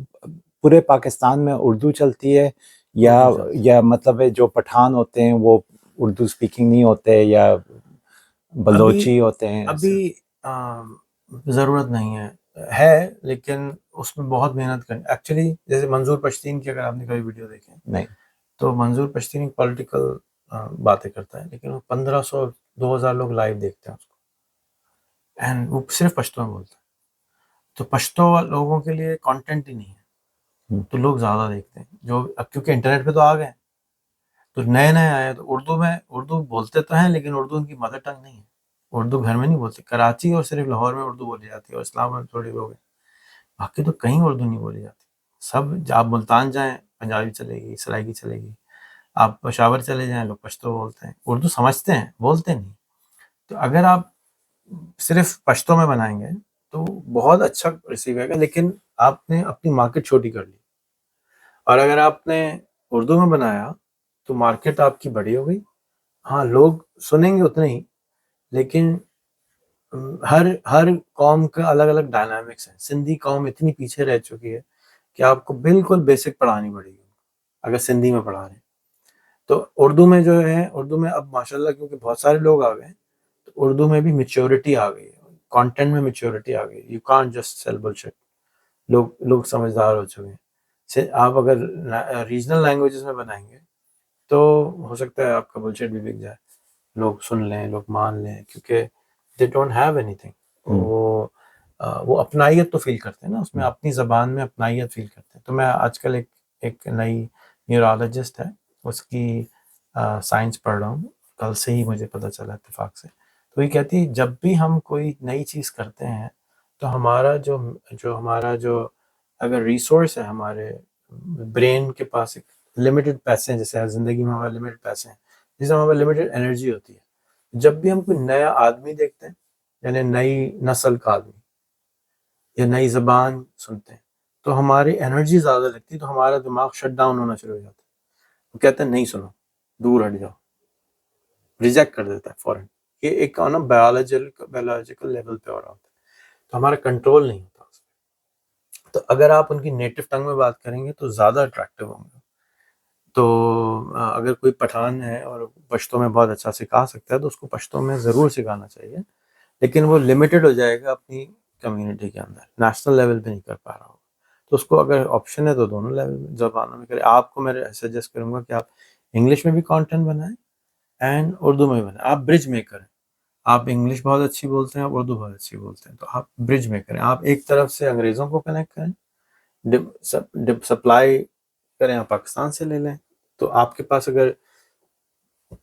پورے پاکستان میں اردو چلتی ہے یا مطلب ہے جو پٹھان ہوتے ہیں وہ اردو اسپیکنگ نہیں ہوتے یا بلوچی ہوتے ہیں؟ ابھی ضرورت نہیں ہے لیکن اس میں بہت محنت کرنی. ایکچولی جیسے منظور پشتین کی اگر آپ نے کبھی ویڈیو دیکھیں نہیں. تو منظور پشتین ایک پولیٹیکل باتیں کرتا ہے، لیکن وہ 1500-2000 لوگ لائیو دیکھتے ہیں اس کو، اینڈ وہ صرف پشتو میں بولتا ہے. تو پشتو لوگوں کے لیے کانٹینٹ ہی نہیں ہے، تو لوگ زیادہ دیکھتے ہیں. جو اب کیونکہ انٹرنیٹ پہ تو آ گئے، تو نئے آئے تو اردو بولتے تو ہیں، لیکن اردو ان کی مدر ٹنگ نہیں ہے. اردو گھر میں نہیں بولتے. کراچی اور صرف لاہور میں اردو بولی جاتی ہے، اور اسلام آباد میں تھوڑے لوگ ہیں، باقی تو کہیں اردو نہیں بولی جاتی. سب آپ ملتان جائیں پنجابی چلے گی، سرائیکی چلے گی. آپ پشاور چلے جائیں، لوگ پشتو بولتے ہیں، اردو سمجھتے ہیں، بولتے نہیں. تو اگر آپ صرف پشتو میں بنائیں گے تو بہت اچھا ریسیو آئے گا، لیکن آپ نے اپنی مارکیٹ چھوٹی کر لی. اور اگر آپ نے اردو میں بنایا تو مارکیٹ آپ کی بڑی ہو گئی. ہاں لوگ سنیں گے اتنے ہی، لیکن ہر قوم کا الگ الگ ڈائنامکس ہے. سندھی قوم اتنی پیچھے رہ چکی ہے کہ آپ کو بالکل بیسک پڑھانی پڑے گی اگر سندھی میں پڑھا رہے ہیں. تو اردو میں جو ہے، اردو میں اب ماشاءاللہ کیونکہ بہت سارے لوگ آ گئے، تو اردو میں بھی میچورٹی آ گئی ہے، کانٹینٹ میں میچورٹی آ گئی. You can't just sell bullshit. لوگ سمجھدار ہو چکے ہیں. آپ اگر ریجنل لینگویجز میں بنائیں گے تو ہو سکتا ہے آپ کا بلشٹ بھی بک جائے، لوگ سن لیں، لوگ مان لیں، کیونکہ they don't have any thing. وہ اپنائیت تو فیل کرتے ہیں نا اس میں، اپنی زبان میں اپنائیت فیل کرتے ہیں. تو میں آج کل ایک نئی نیورولوجسٹ ہے، اس کی سائنس پڑھ رہا ہوں، کل سے ہی مجھے پتہ چلا اتفاق سے. تو یہ کہتی ہے جب بھی ہم کوئی نئی چیز کرتے ہیں تو ہمارا جو اگر ریسورس ہے، ہمارے برین کے پاس ایک لمیٹڈ پیسے ہیں، جیسے زندگی میں ہمارے لمیٹڈ پیسے ہیں، جیسے ہمارے لمیٹڈ انرجی ہوتی ہے. جب بھی ہم کوئی نیا آدمی دیکھتے ہیں، یعنی نئی نسل کا آدمی یا نئی زبان سنتے ہیں، تو ہماری انرجی زیادہ لگتی ہے، تو ہمارا دماغ شٹ ڈاؤن ہونا شروع ہو جاتا ہے. وہ کہتے ہیں نہیں سنو، دور ہٹ جاؤ، ریجیکٹ کر دیتا ہے فوراً. یہ ایک نا بایولوجیکل لیول پہ ہو رہا ہوتا ہے، تو ہمارا کنٹرول نہیں ہوتا اس پہ. تو اگر آپ ان کی نیٹو ٹنگ میں بات کریں گے تو زیادہ اٹریکٹیو ہوں گے. تو اگر کوئی پٹھان ہے اور پشتو میں بہت اچھا سکھا سکتا ہے تو اس کو پشتو میں ضرور سکھانا چاہیے، لیکن وہ لمیٹڈ ہو جائے گا اپنی کمیونٹی کے اندر، نیشنل لیول پہ نہیں کر پا رہا ہوگا. تو اس کو اگر آپشن ہے تو دونوں لیول میں زبانوں میں کرے. آپ کو میں سجیسٹ کروں گا کہ آپ انگلش میں بھی کانٹینٹ بنائیں اینڈ اردو میں بھی بنائیں. آپ برج میکر ہیں، آپ انگلش بہت اچھی بولتے ہیں، آپ اردو بہت اچھی بولتے ہیں، تو آپ برج میکر ہیں. آپ ایک طرف سے انگریزوں کو کنیکٹ کریں، سپلائی کریں، آپ پاکستان سے لے لیں. تو آپ کے پاس اگر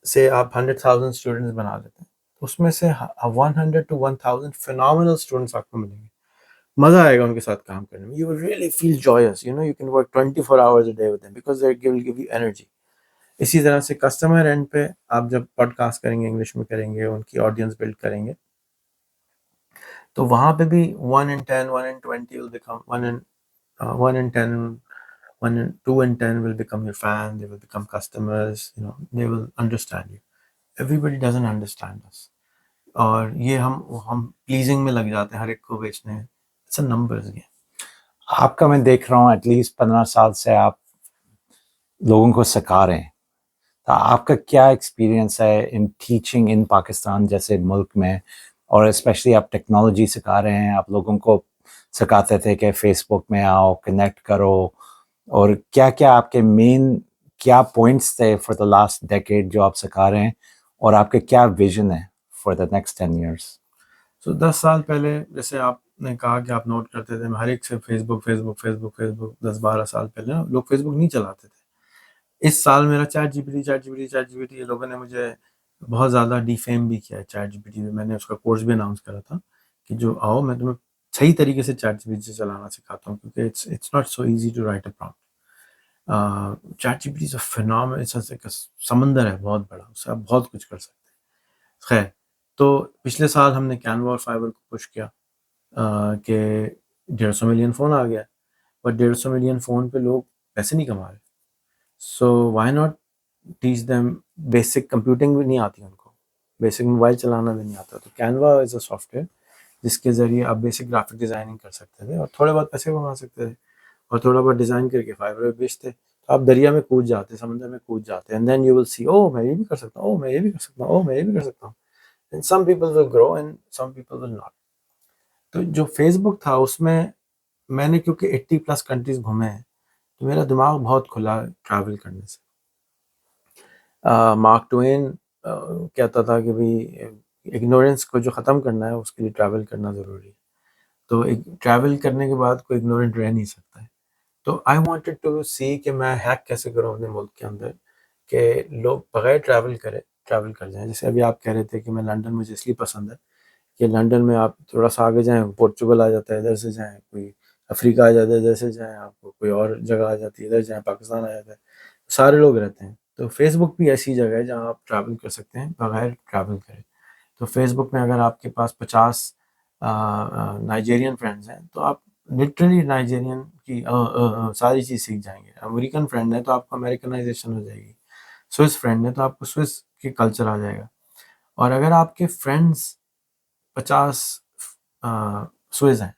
سے آپ 100,000 اسٹوڈنٹس بنا لیتے ہیں تو اس میں سے 100 to 1000 phenomenal اسٹوڈنٹس آپ کو ملیں گے. مزہ آئے گا ان کے ساتھ کام کرنے میں. You will really feel joyous, you can work 24 hours a day with them because they will give you energy. اسی طرح سے کسٹمر اینڈ پہ آپ جب پوڈ کاسٹ کریں گے، انگلش میں کریں گے، ان کی آڈینس بلڈ کریں گے، تو وہاں پہ بھی 1 in 10 1 in 20 will become 1 in 10 2 in 10 will become your fan. They will become customers. They will understand you. Everybody doesn't understand us. اور یہ ہم پلیزنگ میں لگ جاتے ہیں، ہر ایک کو بیچنے. It's a numbers game. آپ کا میں دیکھ رہا ہوں ایٹ لیسٹ 15 سال سے آپ لوگوں کو سکھا رہے ہیں، تو آپ کا کیا ایکسپیرینس ہے ان ٹیچنگ ان پاکستان جیسے ملک میں، اور اسپیشلی آپ ٹیکنالوجی سکھا رہے ہیں، آپ لوگوں کو سکھاتے تھے کہ فیس بک میں آؤ، کنیکٹ کرو، اور کیا کیا آپ کے مین کیا پوائنٹس تھے فار دا لاسٹ ڈیکیڈ جو آپ سکھا رہے ہیں، اور آپ کے کیا ویژن ہے فار دا نیکسٹ 10 ایئرس؟ تو 10 سال پہلے جیسے آپ نے کہا کہ آپ نوٹ کرتے تھے، ہر ایک سے فیس بک 10-12 سال پہلے لوگ فیس بک نہیں چلاتے تھے. اس سال میرا چیٹ جی پی ٹی یہ لوگوں نے مجھے بہت زیادہ ڈیفیم بھی کیا ہے چیٹ جی پی ٹی. میں نے اس کا کورس بھی اناؤنس کرا تھا کہ جو آؤ میں تمہیں صحیح طریقے سے چیٹ جی پی ٹی سے چلانا سکھاتا ہوں، کیونکہ it's not so easy to write a prompt. Chat G P T phenomenal سمندر ہے بہت بڑا، اس سے آپ بہت کچھ کر سکتے ہیں. خیر، تو پچھلے سال ہم نے کینوا اور فائبر کو پش کیا کہ 150 ملین فون آ گیا، بٹ 150 ملین فون پہ لوگ پیسے نہیں کما رہے. So why not teach them basic computing بھی نہیں آتی ان کو، بیسک موبائل چلانا بھی نہیں آتا. تو Canva is a software جس کے ذریعے آپ بیسک گرافک ڈیزائننگ کر سکتے تھے اور تھوڑے بہت پیسے کما سکتے تھے، اور تھوڑا بہت ڈیزائن کر کے فائبر پہ بیچتے. تو آپ دریا میں کود جاتے، سمندر میں کود جاتے، اینڈ دین یو ول سی او میں یہ بھی کر سکتا ہوں، او میں یہ بھی کر سکتا ہوں، او میں یہ بھی کر سکتا ہوں. And some people will grow and some people will not. تو جو فیس بک تھا اس میں نے کیونکہ 80+ کنٹریز گھومے ہیں تو میرا دماغ بہت کھلا ٹریول کرنے سے. مارک ٹوین کہتا تھا کہ بھائی اگنورینس کو جو ختم کرنا ہے اس کے لیے ٹریول کرنا ضروری ہے. تو ٹریول کرنے کے بعد کوئی اگنورینٹ رہ نہیں سکتا ہے. تو آئی وانٹیڈ ٹو سی کہ میں ہیک کیسے کروں اپنے ملک کے اندر کہ لوگ بغیر ٹریول کر جائیں. جیسے ابھی آپ کہہ رہے تھے کہ میں لنڈن مجھے اس لیے پسند ہے کہ لنڈن میں آپ تھوڑا سا آگے جائیں پورچوگل آ جاتا ہے، ادھر سے جائیں کوئی افریقہ آ جاتا ہے، ادھر سے جائیں آپ کو کوئی اور جگہ آ جاتی ہے، ادھر جائیں پاکستان آ جاتا ہے، سارے لوگ رہتے ہیں. تو فیس بک بھی ایسی جگہ ہے جہاں آپ ٹریول کر سکتے ہیں بغیر ٹریول کرے. تو فیس بک میں اگر آپ کے پاس 50 نائجیرین فرینڈز ہیں تو آپ لٹرلی نائجیرین کی ساری چیز سیکھ جائیں گے. امریکن فرینڈ ہے تو آپ کو امریکنائزیشن ہو جائے گی. سوئس فرینڈ ہے تو آپ کو سوئس کی کلچر آ جائے گا. اور اگر آپ کے فرینڈز 50 سوئس ہیں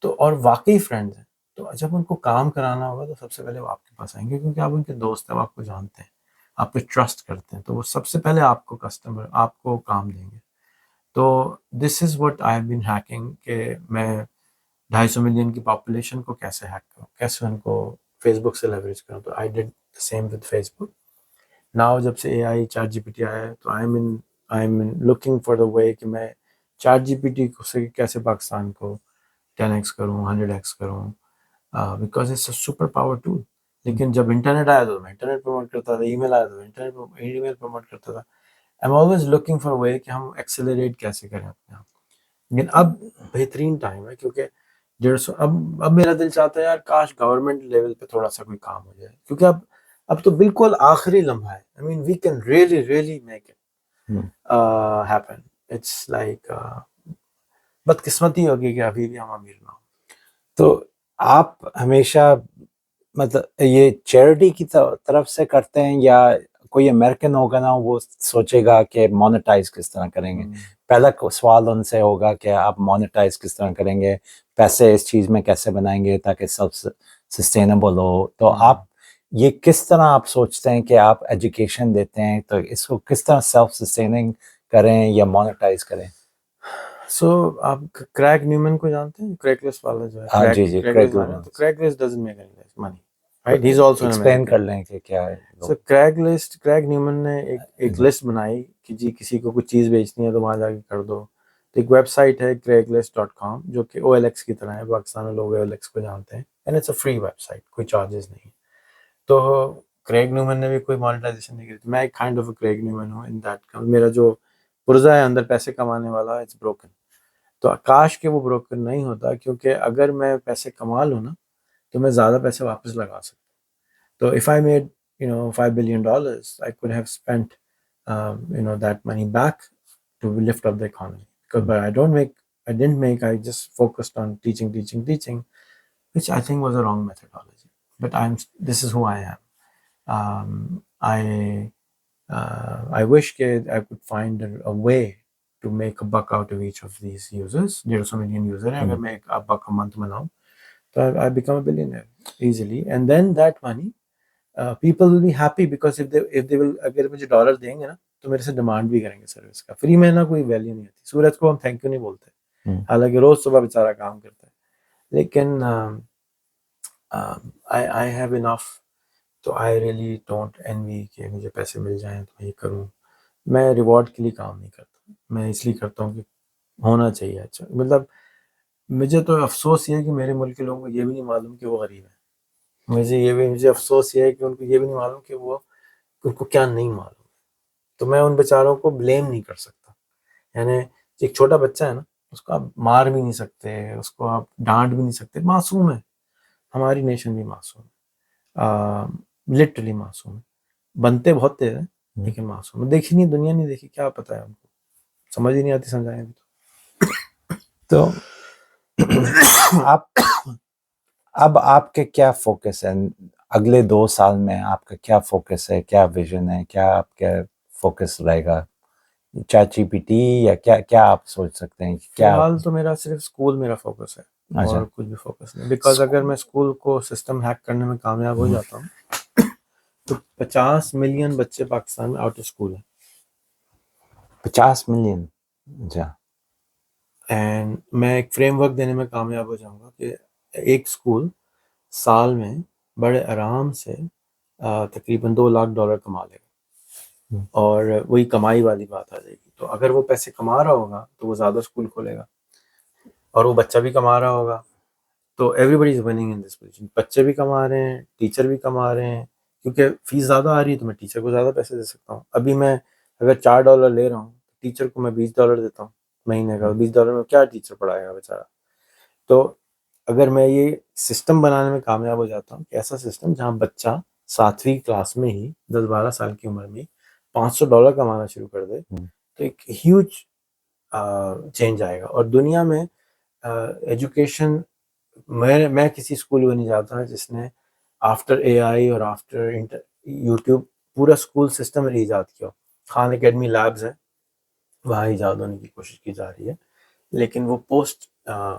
تو اور واقعی فرینڈز ہیں تو جب ان کو کام کرانا ہوگا تو سب سے پہلے وہ آپ کے پاس آئیں گے کیونکہ آپ ان کے دوست ہیں, آپ کو جانتے ہیں, آپ پہ ٹرسٹ کرتے ہیں, تو وہ سب سے پہلے آپ کو کسٹمر آپ کو کام دیں گے. تو this is what I have been hacking کہ میں 250 ملین کی پاپولیشن کو کیسے ہیک کروں, کیسے ان کو فیس بک سے لیوریج کروں. تو I did the same with facebook. Now جب سے AI چیٹ جی پی ٹی آیا ہے تو I am looking for the way کہ میں چیٹ جی پی ٹی سے کیسے پاکستان کو 10x کروں, 100x کروں, because it's a super power tool. لیکن جب انٹرنیٹ آیا تو میں انٹرنیٹ پروموٹ کرتا تھا, ای میل آیا تو ای میل پروموٹ کرتا تھا. I am always looking for way کہ ہم ایکسیلریٹ کیسے کریں اپنے آپ کو. لیکن اب بہترین ٹائم ہے کیونکہ 150 اب میرا دل چاہتا ہے یار کاش گورنمنٹ لیول پہ تھوڑا سا کوئی کام ہو جائے کیونکہ اب تو بالکل آخری لمحہ ہے. I mean we can really make it happen. It's like بدقسمتی ہوگی کہ ابھی بھی ہم امیر نہ ہوں. تو آپ ہمیشہ مطلب یہ چیریٹی کی طرف سے کرتے ہیں یا کوئی امریکن ہوگا نا وہ سوچے گا کہ مونیٹائز کس طرح کریں گے؟ پہلا سوال ان سے ہوگا کہ آپ مونیٹائز کس طرح کریں گے, پیسے اس چیز میں کیسے بنائیں گے تاکہ سب سسٹینیبل ہو. تو آپ یہ کس طرح آپ سوچتے ہیں کہ آپ ایجوکیشن دیتے ہیں تو اس کو کس طرح سیلف سسٹیننگ کریں یا مونیٹائز کریں؟ سو آپ کریگ نیومن کو جانتے ہیں, کریگ لسٹ والا جو ہے. ہاں جی جی, Craigslist doesn't make any money, right, he is also an explain American. کر لیں کہ کیا ہے. سو کریگ نیومن نے ایک لسٹ بنائی کہ جی کسی کو کچھ چیز بیچنی ہے تو وہاں جا کے کر دو. تو ایک ویب سائٹ ہے craigslist.com جو کہ OLX کی طرح ہے. پاکستان میں لوگ OLX کو جانتے ہیں, and it's a free website, کوئی چارجز نہیں. تو کریگ نیومن نے بھی کوئی مانیٹائزیشن نہیں کی. میں ایک kind of a Craig Neumann ہوں ان دیٹ میرا جو پرزہ ہے اندر پیسے کمانے والا, اٹس بروکن. تو کاش کہ وہ بروکن نہیں ہوتا کیونکہ اگر میں پیسے کما لوں نا تو میں زیادہ پیسے واپس لگا سکتا. تو if I made $5 billion, I could have spent that money back to lift up the economy. But I didn't make. I just focused on teaching, which I think was a wrong methodology. But this is who I am. I wish that I could find a way to make a buck out of each of these users. 150 million users. Agar main a buck a month banaun, so I become a billionaire easily. And then that money, people will be happy because if they will, اگر مجھے dollar دیں گے نا تو میرے سے demand بھی کریں گے سروس کا. فری میں نا کوئی ویلیو نہیں ہوتی. سورج کو ہم تھینک یو نہیں بولتے حالانکہ روز صبح بیچارہ کام کرتا ہے. لیکن I have enough, تو I really don't envy کہ مجھے پیسے مل جائیں تو میں یہ کروں. میں ریوارڈ کے لیے کام نہیں کرتا, میں اس لیے کرتا ہوں کہ ہونا چاہیے اچھا. مطلب مجھے تو افسوس یہ ہے کہ میرے ملک کے لوگوں کو یہ بھی نہیں معلوم کہ وہ غریب ہیں. مجھے افسوس یہ ہے کہ ان کو یہ بھی نہیں معلوم کہ ان کو کیا نہیں معلوم. تو میں ان بیچاروں کو بلیم نہیں کر سکتا. یعنی ایک چھوٹا بچہ ہے نا, اس کو آپ مار بھی نہیں سکتے, اس کو آپ ڈانٹ بھی نہیں سکتے, معصوم ہے. ہماری نیشن بھی معصوم ہے, لٹرلی معصوم ہے. بنتے بہت تیز ہیں لیکن معصوم ہے. دیکھی نہیں, دنیا نہیں دیکھی, کیا پتہ ہے ان کو, سمجھ ہی نہیں آتی سمجھائیں بھی. تو اب آپ کے کیا فوکس ہے اگلے 2 سال میں؟ آپ کا کیا فوکس ہے, کیا ویژن ہے, کیا آپ کا فوکس رہے گا؟ چیٹ جی پی ٹی یا کیا آپ سوچ سکتے ہیں؟ فی الحال تو میرا صرف اسکول میرا فوکس ہے, اور کچھ بھی فوکس نہیں. بیکاز اگر میں اسکول کو سسٹم ہیک کرنے میں کامیاب ہو جاتا ہوں تو 50 ملین بچے پاکستان میں آؤٹ آف اسکول ہیں. 50 ملین؟ اچھا. اینڈ میں ایک فریم ورک دینے میں کامیاب ہو جاؤں گا کہ ایک اسکول سال میں بڑے آرام سے تقریباً $2 لاکھ کما لے گا, اور وہی کمائی والی بات آ جائے گی. تو اگر وہ پیسے کما رہا ہوگا تو وہ زیادہ اسکول کھولے گا, اور وہ بچہ بھی کما رہا ہوگا, تو everybody is winning in this position. بچے بھی کما رہے ہیں, ٹیچر بھی کما رہے ہیں, کیونکہ فیس زیادہ آ رہی ہے تو میں ٹیچر کو زیادہ پیسے دے سکتا ہوں. ابھی میں اگر $4 لے رہا ہوں, ٹیچر کو میں $20 دیتا ہوں مہینے کا. $20 میں کیا ٹیچر پڑھائے گا بیچارہ. تو اگر میں یہ سسٹم بنانے میں کامیاب ہو جاتا ہوں کہ ایسا سسٹم جہاں بچہ 7ویں کلاس میں ہی 10-12 سال کی عمر میں $500 کمانا شروع کر دے, تو ایک ہیوج چینج آئے گا. اور دنیا میں ایجوکیشن، میں کسی اسکول میں نہیں جاتا جس نے آفٹر اے آئی اور آفٹر یوٹیوب پورا اسکول سسٹم ایجاد کیا. خان اکیڈمی لیبز ہے، وہاں ایجاد ہونے کی کوشش کی جا رہی ہے، لیکن وہ پوسٹ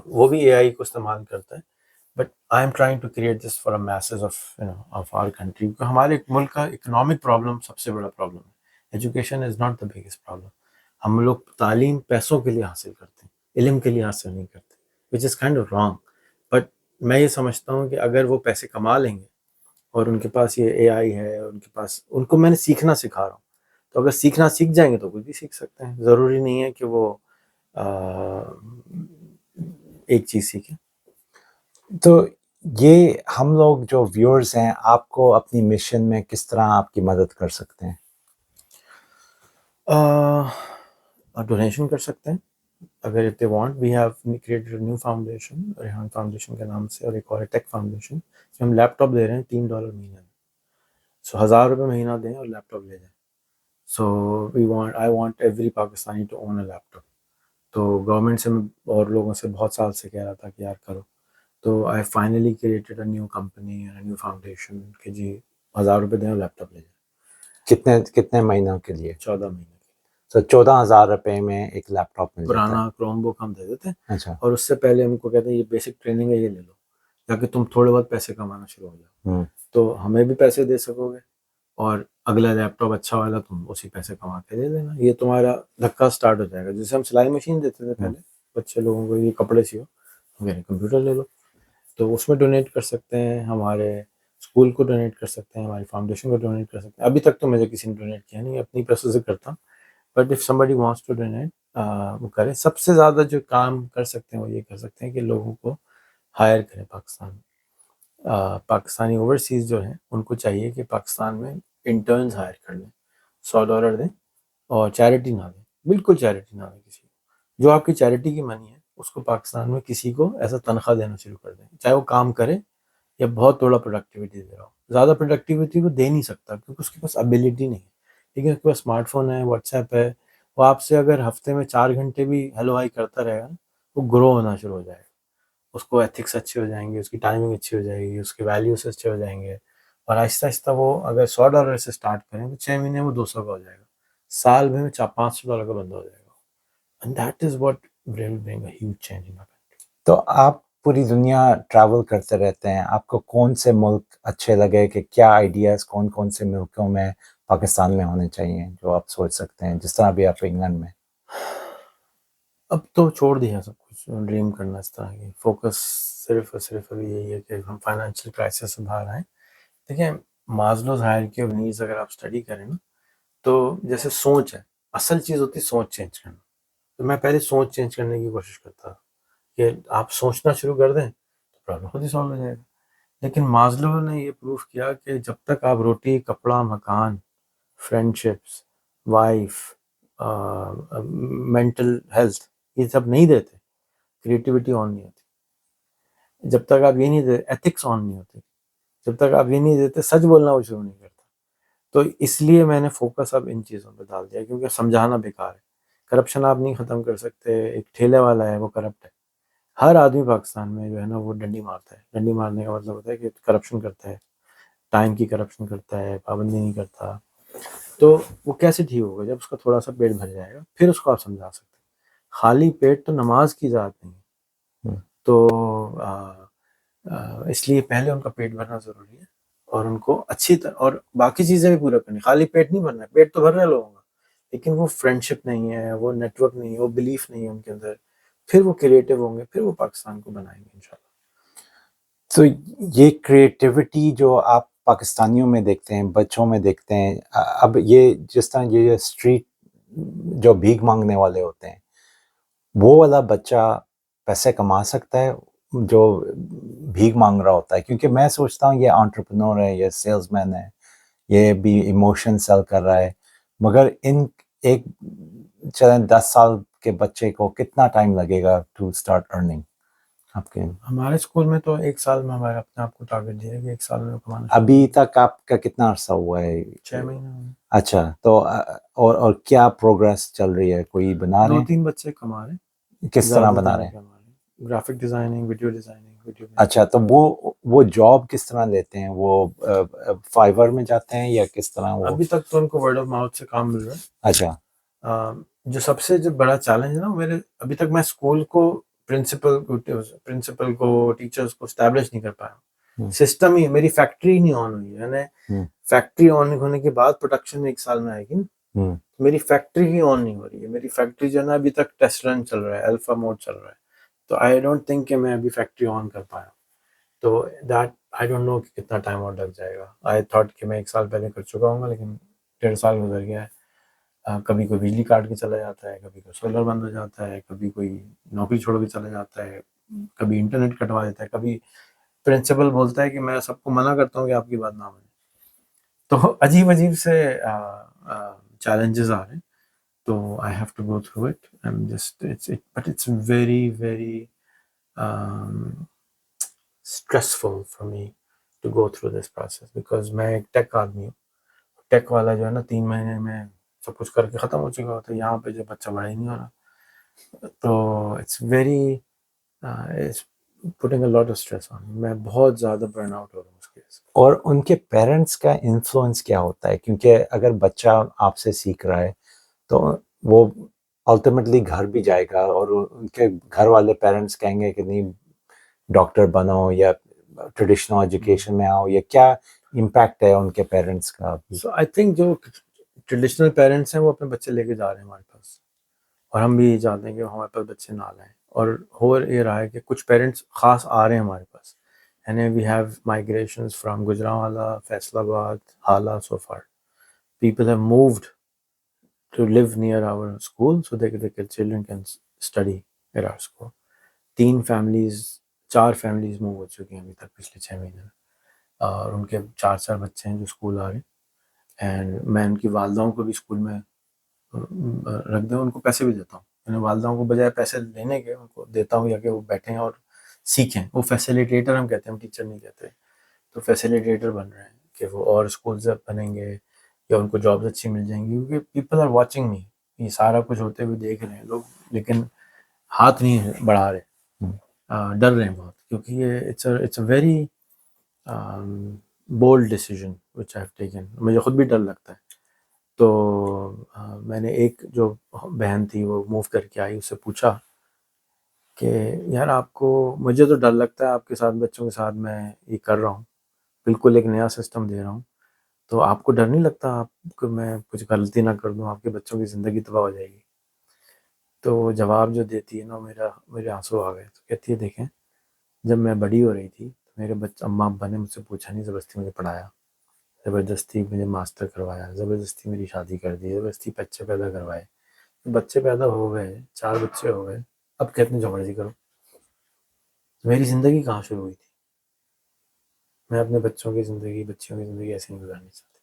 وہ بھی اے آئی کو استعمال کرتا ہے. But I am trying to create this for masses of our country. کیونکہ ہمارے ملک کا اکنامک پرابلم سب سے بڑا پرابلم ہے. Education is not the biggest problem. ہم لوگ تعلیم پیسوں کے لیے حاصل کرتے ہیں، علم کے لیے حاصل نہیں کرتے، which is kind of wrong. But میں یہ سمجھتا ہوں کہ اگر وہ پیسے کما لیں گے اور ان کے پاس یہ اے آئی ہے، ان کے پاس، ان کو میں نے سیکھنا سکھا رہا ہوں، تو اگر سیکھنا سیکھ جائیں گے تو کچھ بھی سیکھ سکتے ہیں. ضروری نہیں ہے کہ وہ ایک چیز سیکھیں. تو یہ ہم لوگ جو ویورز ہیں آپ کو اپنی مشن میں کس طرح آپ کی مدد کر سکتے ہیں؟ ڈونیشن کر سکتے ہیں اگر if they want. We have created a new foundation, Rehan foundation کے نام سے، اور ایک اور ٹیک فاؤنڈیشن، اس میں ہم لیپ ٹاپ دے رہے ہیں $3 مہینے میں. سو $1000 مہینہ دیں اور لیپ ٹاپ لے جائیں. سو I want every Pakistani to own a laptop. تو گورنمنٹ سے میں اور لوگوں سے بہت سال سے کہہ رہا تھا کہ یار کرو. تو I finally created a new company and a new foundation کہ جی $1000 دیں اور لیپ ٹاپ لے جائیں. کتنے مہینوں کے لیے؟ 14 مہینے. تو 14,000 روپے میں ایک لیپ ٹاپ مل جاتا ہے. پرانا کروم بک ہم دے دیتے ہیں. اچھا. اور اس سے پہلے ہم کو کہتے ہیں یہ بیسک ٹریننگ ہے، یہ لے لو تاکہ تم تھوڑے بہت پیسے کمانا شروع ہو جاؤ. تو ہمیں بھی پیسے دے سکو گے اور اگلا لیپ ٹاپ اچھا والا تم اسی پیسے کما کے دے دینا. یہ تمہارا دھکا سٹارٹ ہو جائے گا. جیسے ہم سلائی مشین دیتے تھے پہلے بچے لوگوں کو، یہ کپڑے سیو، میرے کمپیوٹر لے لو. تو اس میں ڈونیٹ کر سکتے ہیں، ہمارے اسکول کو ڈونیٹ کر سکتے ہیں، ہماری فاؤنڈیشن کو ڈونیٹ کر سکتے ہیں. ابھی تک تو مجھے کسی نے ڈونیٹ کیا نہیں، اپنی پیسوں سے کرتا ہوں. But if somebody wants to donate وہ کرے. سب سے زیادہ جو کام کر سکتے ہیں وہ یہ کر سکتے ہیں کہ لوگوں کو ہائر کریں. پاکستانی اوورسیز جو ہیں ان کو چاہیے کہ پاکستان میں انٹرنز ہائر کر لیں، $100 دیں اور چیریٹی نہ دیں، بالکل چیریٹی نہ دیں کسی کو. جو آپ کی چیریٹی کی منی ہے اس کو پاکستان میں کسی کو ایسا تنخواہ دینا شروع کر دیں، چاہے وہ کام کرے یا بہت تھوڑا پروڈکٹیوٹی دے رہا ہو. زیادہ پروڈکٹیوٹی وہ دے نہیں سکتا کیونکہ اس کے پاس ابیلٹی نہیں ہے، لیکن اس کے پاس اسمارٹ فون ہے، واٹس ایپ ہے. وہ آپ سے اگر ہفتے میں 4 گھنٹے بھی ہیلو ہائی کرتا رہے گا وہ گرو ہونا شروع ہو جائے گا. اس کو ایتھکس اچھے ہو جائیں گے، اس کی ٹائمنگ اچھی ہو جائے گی، اس کے ویلیوز اچھے ہو جائیں گے. اور آہستہ آہستہ وہ اگر $100 سے اسٹارٹ کریں تو 6 مہینے میں 200 کا ہو جائے گا، سال میں $500 کا بندہ ہو جائے گا. And that is what will bring a huge change in our country. تو آپ پوری دنیا ٹریول کرتے رہتے ہیں، آپ کو کون سے ملک اچھے لگے کہ کیا آئیڈیاز کون سے ملکوں میں پاکستان میں ہونے چاہیے جو آپ سوچ سکتے ہیں، جس طرح بھی آپ انگلینڈ میں؟ اب تو چھوڑ دیا سب کچھ ڈریم کرنا اس طرح کی. فوکس صرف اور صرف ابھی یہی ہے کہ ہم فائنینشیل کرائسس سے باہر آئیں. دیکھیں مازلوز ہائرارکی آف نیڈز اگر آپ اسٹڈی کریں نا تو جیسے سوچ ہے، اصل چیز ہوتی ہے سوچ چینج کرنا. تو میں پہلے سوچ چینج کرنے کی کوشش کرتا کہ آپ سوچنا شروع کر دیں تو پرابلم خود ہی سالو ہو جائے گا. لیکن مازلو نے یہ پروف کیا کہ جب تک آپ روٹی، کپڑا، مکان، فرینڈشپس، وائف، مینٹل ہیلتھ یہ سب نہیں دیتے، کریٹیوٹی آن نہیں ہوتی. جب تک آپ یہ نہیں دیتے، ایتھکس آن نہیں ہوتی، جب تک آپ یہ نہیں دیتے، سچ بولنا وہ شروع نہیں کرتا. تو اس لیے میں نے فوکس اب ان چیزوں پہ ڈال دیا کیونکہ سمجھانا بیکار ہے. کرپشن آپ نہیں ختم کر سکتے. ایک ٹھیلے والا ہے وہ کرپٹ ہے. ہر آدمی پاکستان میں جو ہے نا وہ ڈنڈی مارتا ہے. ڈنڈی مارنے کا مطلب ہوتا ہے کہ کرپشن کرتا ہے، ٹائم کی کرپشن کرتا ہے، پابندی نہیں کرتا. تو وہ کیسے ٹھیک ہوگا؟ جب اس کا تھوڑا سا پیٹ بھر جائے گا پھر اس کو آپ سمجھا سکتے ہیں. خالی پیٹ تو نماز کی ذات نہیں ہے. تو اس لیے پہلے ان کا پیٹ بھرنا ضروری ہے اور ان کو اچھی طرح اور باقی چیزیں بھی پورا کرنی. خالی پیٹ نہیں بھرنا ہے، پیٹ تو بھر رہے لوگوں کا لیکن وہ فرینڈشپ نہیں ہے، وہ نیٹ ورک نہیں ہے، وہ بلیف نہیں ہے ان کے اندر. پھر وہ کریٹیو ہوں گے، پھر وہ پاکستان کو بنائیں گے انشاءاللہ. تو یہ کریٹیوٹی جو آپ پاکستانیوں میں دیکھتے ہیں، بچوں میں دیکھتے ہیں، اب یہ جس طرح یہ اسٹریٹ جو بھیک مانگنے والے ہوتے ہیں، وہ والا بچہ پیسے کما سکتا ہے جو بھیک مانگ رہا ہوتا ہے؟ کیونکہ میں سوچتا ہوں یہ انٹرپرنور ہے، یہ سیلز مین ہے، یہ بھی ایموشن سیل کر رہا ہے، مگر ان ایک چلیں 10 سال کے بچے کو کتنا ٹائم لگے گا ٹو اسٹارٹ ارننگ؟ آپ کے؟ ہمارے اسکول میں تو 1 سال میں ہمارے اپنے آپ کو ٹارگیٹ دیا کہ 1 سال میں کمانا ابھی تک آپ کا کتنا عرصہ ہوا ہے؟ 6 مہینے ہوئے. اچھا، تو اور کیا پروگرس چل رہی ہے؟ کوئی بنا رہے 2-3 بچے کما رہے ہیں. ہیں؟ کس طرح بنا رہے ہیں؟ Graphic designing, video designing. اچھا، تو وہ جاب کس طرح لیتے ہیں؟ وہ فائور میں جاتے ہیں یا کس طرح؟ وہ ابھی تک تو ان کو ورڈ آف ماؤتھ سے کام مل رہا ہے. اچھا، جو سب سے جو بڑا چیلنج ہے نا میرے، ابھی تک میں اسکول کو پرنسپل کو ٹیچرز کو اسٹیبلش نہیں کر پایا. سسٹم ہی میری فیکٹری نہیں آن ہوئی. یعنی فیکٹری آن ہونے کے بعد پروڈکشن 1 سال میں آئے گی نا. میری فیکٹری ہی آن نہیں ہو رہی ہے. میری فیکٹری جو ہے نا ابھی تک ٹیسٹ رن چل رہا ہے، الفا موڈ چل رہا ہے. تو آئی ڈونٹ تھنک کہ میں ابھی فیکٹری آن کر پایا. تو دیٹ آئی ڈونٹ نو کہ کتنا ٹائم اور لگ جائے گا. آئی تھاٹ کہ میں 1 سال پہلے کر چکا ہوں گا، لیکن 1.5 سال گزر گیا ہے. کبھی کوئی بجلی کاٹ کے چلا جاتا ہے، کبھی کوئی سولر بند ہو جاتا ہے، کبھی کوئی نوکری چھوڑ کے چلا جاتا ہے، کبھی انٹرنیٹ کٹوا دیتا ہے، کبھی پرنسپل بولتا ہے کہ میں سب کو منع کرتا ہوں کہ آپ کی بات نہ مانیں. تو عجیب سے چیلنجز آ رہے ہیں. تو I have to go through it. But it's very very stressful for me to go through this process, because میں ایک ٹیک آدمی ہوں. ٹیک والا جو ہے نا 3 مہینے میں سب کچھ کر کے ختم ہو چکا ہوتا ہے. یہاں پہ جو بچہ بڑا ہی نہیں ہو رہا. تو it's very putting a lot of stress on. میں بہت زیادہ برن آؤٹ ہو رہا ہوں اس کے وجہ سے. اور ان کے پیرنٹس کا انفلوئنس کیا ہوتا ہے؟ کیونکہ اگر بچہ آپ سے سیکھ رہا ہے تو وہ الٹیمیٹلی گھر بھی جائے گا، اور ان کے گھر والے پیرنٹس کہیں گے کہ نہیں ڈاکٹر بنو یا ٹریڈیشنل ایجوکیشن میں آؤ، یا کیا امپیکٹ ہے ان کے پیرنٹس کا؟ سو آئی تھنک جو ٹریڈیشنل پیرنٹس ہیں وہ اپنے بچے لے کے جا رہے ہیں ہمارے پاس، اور ہم بھی چاہتے ہیں کہ ہمارے پاس بچے نہ لائیں. اور ہو یہ رہا ہے کہ کچھ پیرنٹس خاص آ رہے ہیں ہمارے پاس. یعنی we have migrations from Gujranwala, Faisalabad, Hala. So four people have moved to live near our school so that their children can study at our school. 4 families move ہو چکی ہیں ابھی تک پچھلے 6 مہینے میں، اور ان کے 4 بچے ہیں جو اسکول آ رہے ہیں. اینڈ میں ان کی والداؤں کو بھی اسکول میں رکھ دوں، ان کو پیسے بھی دیتا ہوں. یعنی والداؤں کو بجائے پیسے لینے کے ان کو دیتا ہوں یا کہ وہ بیٹھیں اور سیکھیں. وہ فیسیلیٹیٹر ہم کہتے ہیں، ہم ٹیچر نہیں کہتے. تو فیسیلیٹیٹر بن رہے ہیں کہ وہ اور اسکولز بنیں گے یا ان کو جابز اچھی مل جائیں گی. کیونکہ پیپل آر واچنگ می، یہ سارا کچھ ہوتے ہوئے دیکھ رہے ہیں لوگ، لیکن ہاتھ نہیں بڑھا رہے. ڈر رہے ہیں بہت، کیونکہ یہ it's a very bold decision which I have taken. مجھے خود بھی ڈر لگتا ہے. تو میں نے ایک جو بہن تھی وہ موو کر کے آئی، اس سے پوچھا کہ یار آپ کو، مجھے تو ڈر لگتا ہے آپ کے ساتھ بچوں کے ساتھ میں یہ کر رہا ہوں، بالکل ایک نیا سسٹم دے رہا ہوں، تو آپ کو ڈر نہیں لگتا آپ کو میں کچھ غلطی نہ کر دوں، آپ کے بچوں کی زندگی تباہ ہو جائے گی؟ تو وہ جواب جو دیتی ہے نا، میرے آنسو آ گئے. تو کہتی ہے دیکھیں، جب میں بڑی ہو رہی تھی تو میرے اماں ابا نے مجھ سے پوچھا نہیں، زبردستی مجھے پڑھایا، زبردستی مجھے ماسٹر کروایا، زبردستی میری شادی کر دی، زبردستی بچے پیدا کروائے. بچے پیدا ہو گئے، 4 بچے ہو گئے، اب کہتے ہیں جو مرضی کرو. میری زندگی کہاں شروع ہوئی تھی؟ میں اپنے بچوں کی زندگی، بچیوں کی زندگی ایسے نہیں گزارنی چاہتی.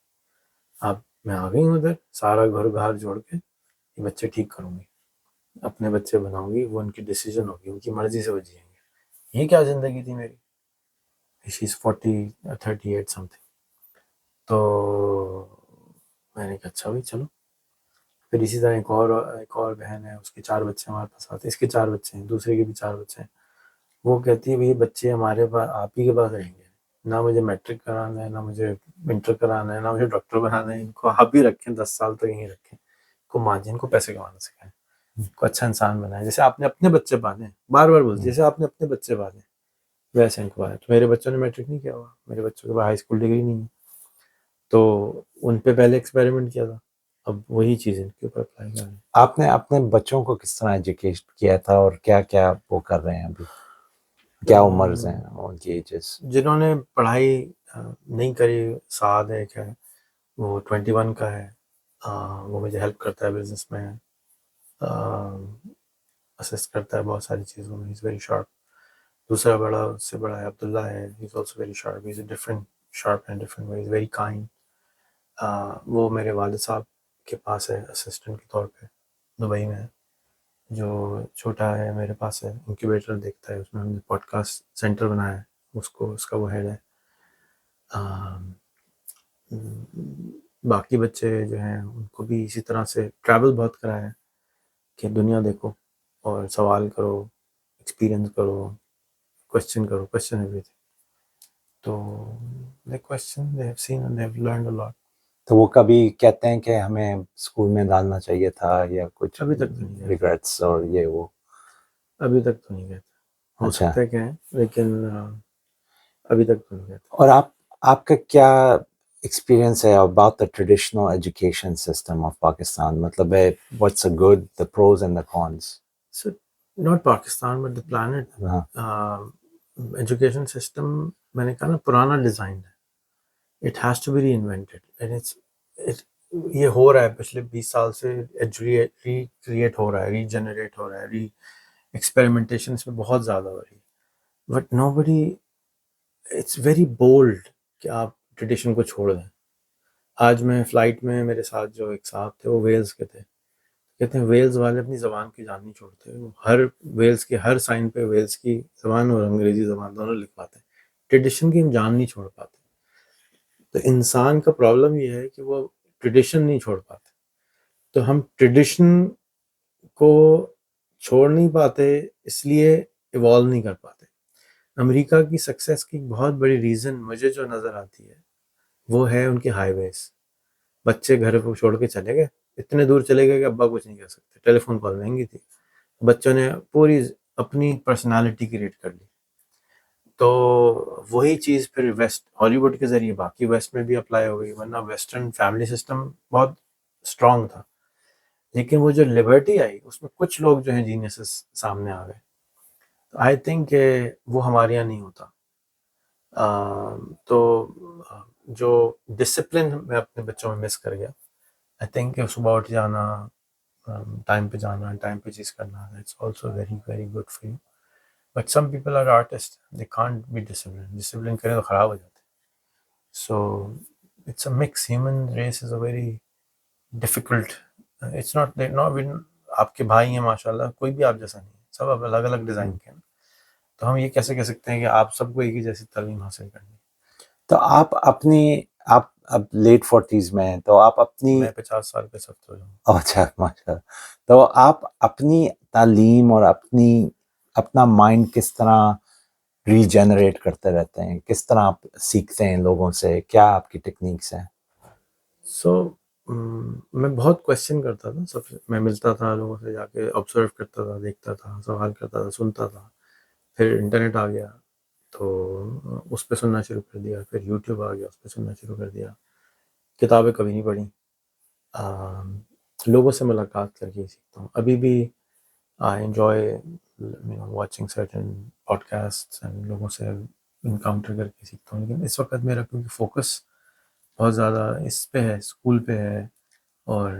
اب میں آ گئی ہوں ادھر، سارا گھر گھر جوڑ کے یہ بچے ٹھیک کروں گی، اپنے بچے بناؤں گی، وہ ان کی ڈیسیجن ہوگی، ان کی مرضی سے وہ جئیں گے. یہ کیا زندگی تھی میری. شی از 38 سم تھنگ. تو میں نے کہا اچھا بھائی چلو. پھر اسی طرح ایک اور بہن ہے، اس کے 4 بچے ہمارے پاس آتے ہیں، اس کے 4 بچے ہیں، دوسرے کے بھی 4 بچے ہیں. وہ کہتی ہے بھئی بچے ہمارے پاس، آپ ہی کے پاس رہیں گے، نہ مجھے میٹرک کرانا ہے، نہ مجھے انٹر کرانا ہے، نہ مجھے ڈاکٹر بنانا ہے. ان کو آپ ہی رکھیں، 10 سال تک یہیں رکھیں، ان کو مانجیں، ان کو پیسے کمانا سکھائیں، ان کو اچھا انسان بنائیں. جیسے آپ نے اپنے بچے پالے، بار بار بولتے جیسے آپ نے اپنے بچے پالے ویسے ان کو پالے. تو میرے بچوں نے میٹرک نہیں کیا ہوا، میرے بچوں کے پاس ہائی اسکول ڈگری نہیں ہے. تو ان پہ پہلے ایکسپیریمنٹ کیا تھا، اب وہی چیز ان کے اوپر اپلائی کر رہے ہیں. آپ نے اپنے بچوں کو کس طرح ایجوکیٹ کیا تھا، اور کیا کیا وہ کر رہے ہیں ابھی؟ کیا عمرز ہیں ان کی ایجز؟ جنہوں نے پڑھائی نہیں کری، سعد ایک ہے، وہ 21 کا ہے، وہ مجھے ہیلپ کرتا ہے بزنس میں، اسسٹ کرتا ہے بہت ساری چیزوں میں. He is very sharp. دوسرا بڑا، اس سے بڑا ہے عبداللہ ہے، he is also very sharp. He is a different sharp and different way, is very kind. وہ میرے والد صاحب کے پاس ہے اسسٹنٹ کے طور پہ، دبئی میں ہے. جو چھوٹا ہے میرے پاس ہے، انکیوبیٹر دیکھتا ہے، اس میں ہم نے پوڈ کاسٹ سینٹر بنایا ہے، اس کا وہ ہیڈ ہے. باقی بچے جو ہیں ان کو بھی اسی طرح سے ٹریول بہت کرایا ہے کہ دنیا دیکھو اور سوال کرو، ایکسپیرئنس کرو، کوشچن ایوری تھنگ. تو they question, they have seen and they have learned a lot. تو وہ کبھی کہتے ہیں کہ ہمیں اسکول میں ڈالنا چاہیے تھا یا کچھ ابھی تک تو نہیں کہتے، ریگریٹس اور یہ وہ؟ ابھی تک تو نہیں کہتے، ہو اچھا. سکتا ہے کہ ہیں لیکن ابھی تک تو نہیں کہتے. اور آپ کا کیا ایکسپیرئنس ہے about the traditional education system of Pakistan? مطلب ہے what's a good the pros and the cons? So not Pakistan but the planet. Education system میں نے کہا نا پرانا ڈیزائن ہے، it has to be reinvented and یہ ہو رہا ہے پچھلے 20 سال سے، ری کریٹ ہو رہا ہے، ری جنریٹ ہو رہا ہے، ری ایکسپیریمنٹیشن اس میں بہت زیادہ ہو رہی ہے، but nobody, it's very bold کہ آپ ٹریڈیشن کو چھوڑ دیں. آج میں فلائٹ میں میرے ساتھ جو ایک صاحب تھے وہ ویلز کے تھے، کہتے ہیں ویلز والے اپنی زبان کی جان نہیں چھوڑتے، وہ ہر ویلز کے ہر سائن پہ ویلز کی زبان اور انگریزی زبان دونوں لکھواتے ہیں، ٹریڈیشن کی ہم جان نہیں چھوڑ پاتے. تو انسان کا پرابلم یہ ہے کہ وہ ٹریڈیشن نہیں چھوڑ پاتے، تو ہم ٹریڈیشن کو چھوڑ نہیں پاتے، اس لیے ایوالو نہیں کر پاتے. امریکہ کی سکسیس کی بہت بڑی ریزن مجھے جو نظر آتی ہے وہ ہے ان کے ہائی ویز. بچے گھر کو چھوڑ کے چلے گئے، اتنے دور چلے گئے کہ ابا کچھ نہیں کر سکتے، ٹیلی فون کال مہنگی تھی، بچوں نے پوری اپنی پرسنالٹی کریٹ کر لی. تو وہی چیز پھر ویسٹ ہالی ووڈ کے ذریعے باقی ویسٹ میں بھی اپلائی ہو گئی، ورنہ ویسٹرن فیملی سسٹم بہت اسٹرانگ تھا، لیکن وہ جو لبرٹی آئی اس میں کچھ لوگ جو ہیں جینیسز سامنے آ گئے. آئی تھنک کہ وہ ہمارے یہاں نہیں ہوتا. تو جو ڈسپلن میں اپنے بچوں میں مس کر گیا، آئی تھنک کہ صبح اٹھ جانا، ٹائم پہ جانا، ٹائم پہ چیز کرنا، it's also very very good for you. But some people are artist, they can't be discipline کریں تو خراب ہو جاتے. So it's a mix, human race is a very difficult, it's not آپ کے بھائی ہیں ماشاء اللہ، کوئی بھی آپ جیسا نہیں ہے، سب الگ الگ ڈیزائن کے ہیں. تو ہم یہ کیسے کہہ سکتے ہیں کہ آپ سب کو ایک ہی جیسی تعلیم حاصل کرنی ہے؟ تو آپ اب لیٹ 40s میں ہیں، تو آپ اپنی، میں 50 سال کے سب ہو جاؤں. اچھا ماشاء اللہ، تو آپ اپنی تعلیم اور اپنا مائنڈ کس طرح ری جنریٹ کرتے رہتے ہیں؟ کس طرح آپ سیکھتے ہیں لوگوں سے؟ کیا آپ کی ٹیکنیکس ہیں؟ سو میں بہت کویشچن کرتا تھا سب سے، میں ملتا تھا لوگوں سے، جا کے آبزرو کرتا تھا، دیکھتا تھا، سوال کرتا تھا، سنتا تھا. پھر انٹرنیٹ آ گیا تو اس پہ سننا شروع کر دیا، پھر یوٹیوب آ گیا اس پہ سننا شروع کر دیا. کتابیں کبھی نہیں پڑھی، لوگوں سے ملاقات کر کے ہی سیکھتا ہوں. ابھی بھی I enjoy watching certain podcast, لوگوں سے انکاؤنٹر کر کے سیکھتا ہوں. لیکن اس وقت میرا کیونکہ فوکس بہت زیادہ اس پہ ہے، اسکول پہ ہے اور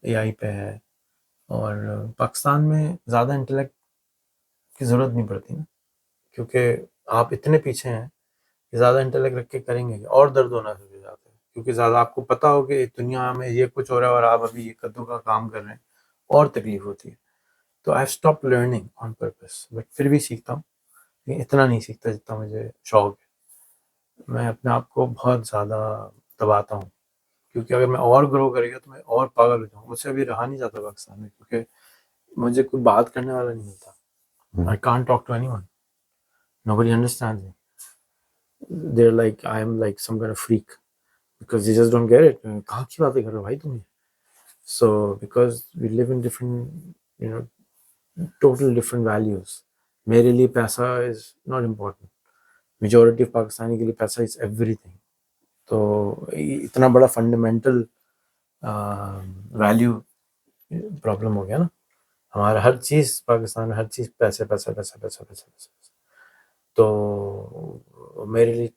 اے آئی پہ ہے، اور پاکستان میں زیادہ انٹلیکٹ کی ضرورت نہیں پڑتی نا، کیونکہ آپ اتنے پیچھے ہیں کہ زیادہ انٹلیکٹ رکھ کے کریں گے اور درد ہونا شروع ہو جاتا ہے، کیونکہ زیادہ آپ کو پتا ہو کہ دنیا میں یہ کچھ ہو رہا ہے اور آپ ابھی یہ کدو کا کام کر رہے ہیں اور تکلیف ہوتی ہے. تو I stop learning on purpose, but پھر بھی سیکھتا ہوں، لیکن اتنا نہیں سیکھتا جتنا مجھے شوق ہے. میں اپنے آپ کو بہت زیادہ دباتا ہوں، کیونکہ اگر میں اور گرو کرے گا تو میں اور پاگل ہو جاؤں. مجھ سے ابھی رہا نہیں جاتا پاکستان میں، کیونکہ مجھے کوئی بات کرنے والا نہیں ملتا. I can't talk to anyone. Nobody understands me. They're like, I am like some kind of freak because they just don't get it. کہاں کی باتیں کر رہے ہو بھائی تم؟ So because we live in different, you know, total different values. میرے لیے پیسہ is not important. Majority of Pakistani کے لیے پیسہ is everything. تو اتنا بڑا فنڈامنٹل ویلیو پرابلم ہو گیا نا ہمارا، ہر چیز پاکستان میں ہر چیز پیسے پیسے پیسے پیسے پیسے پیسے. تو میرے لیے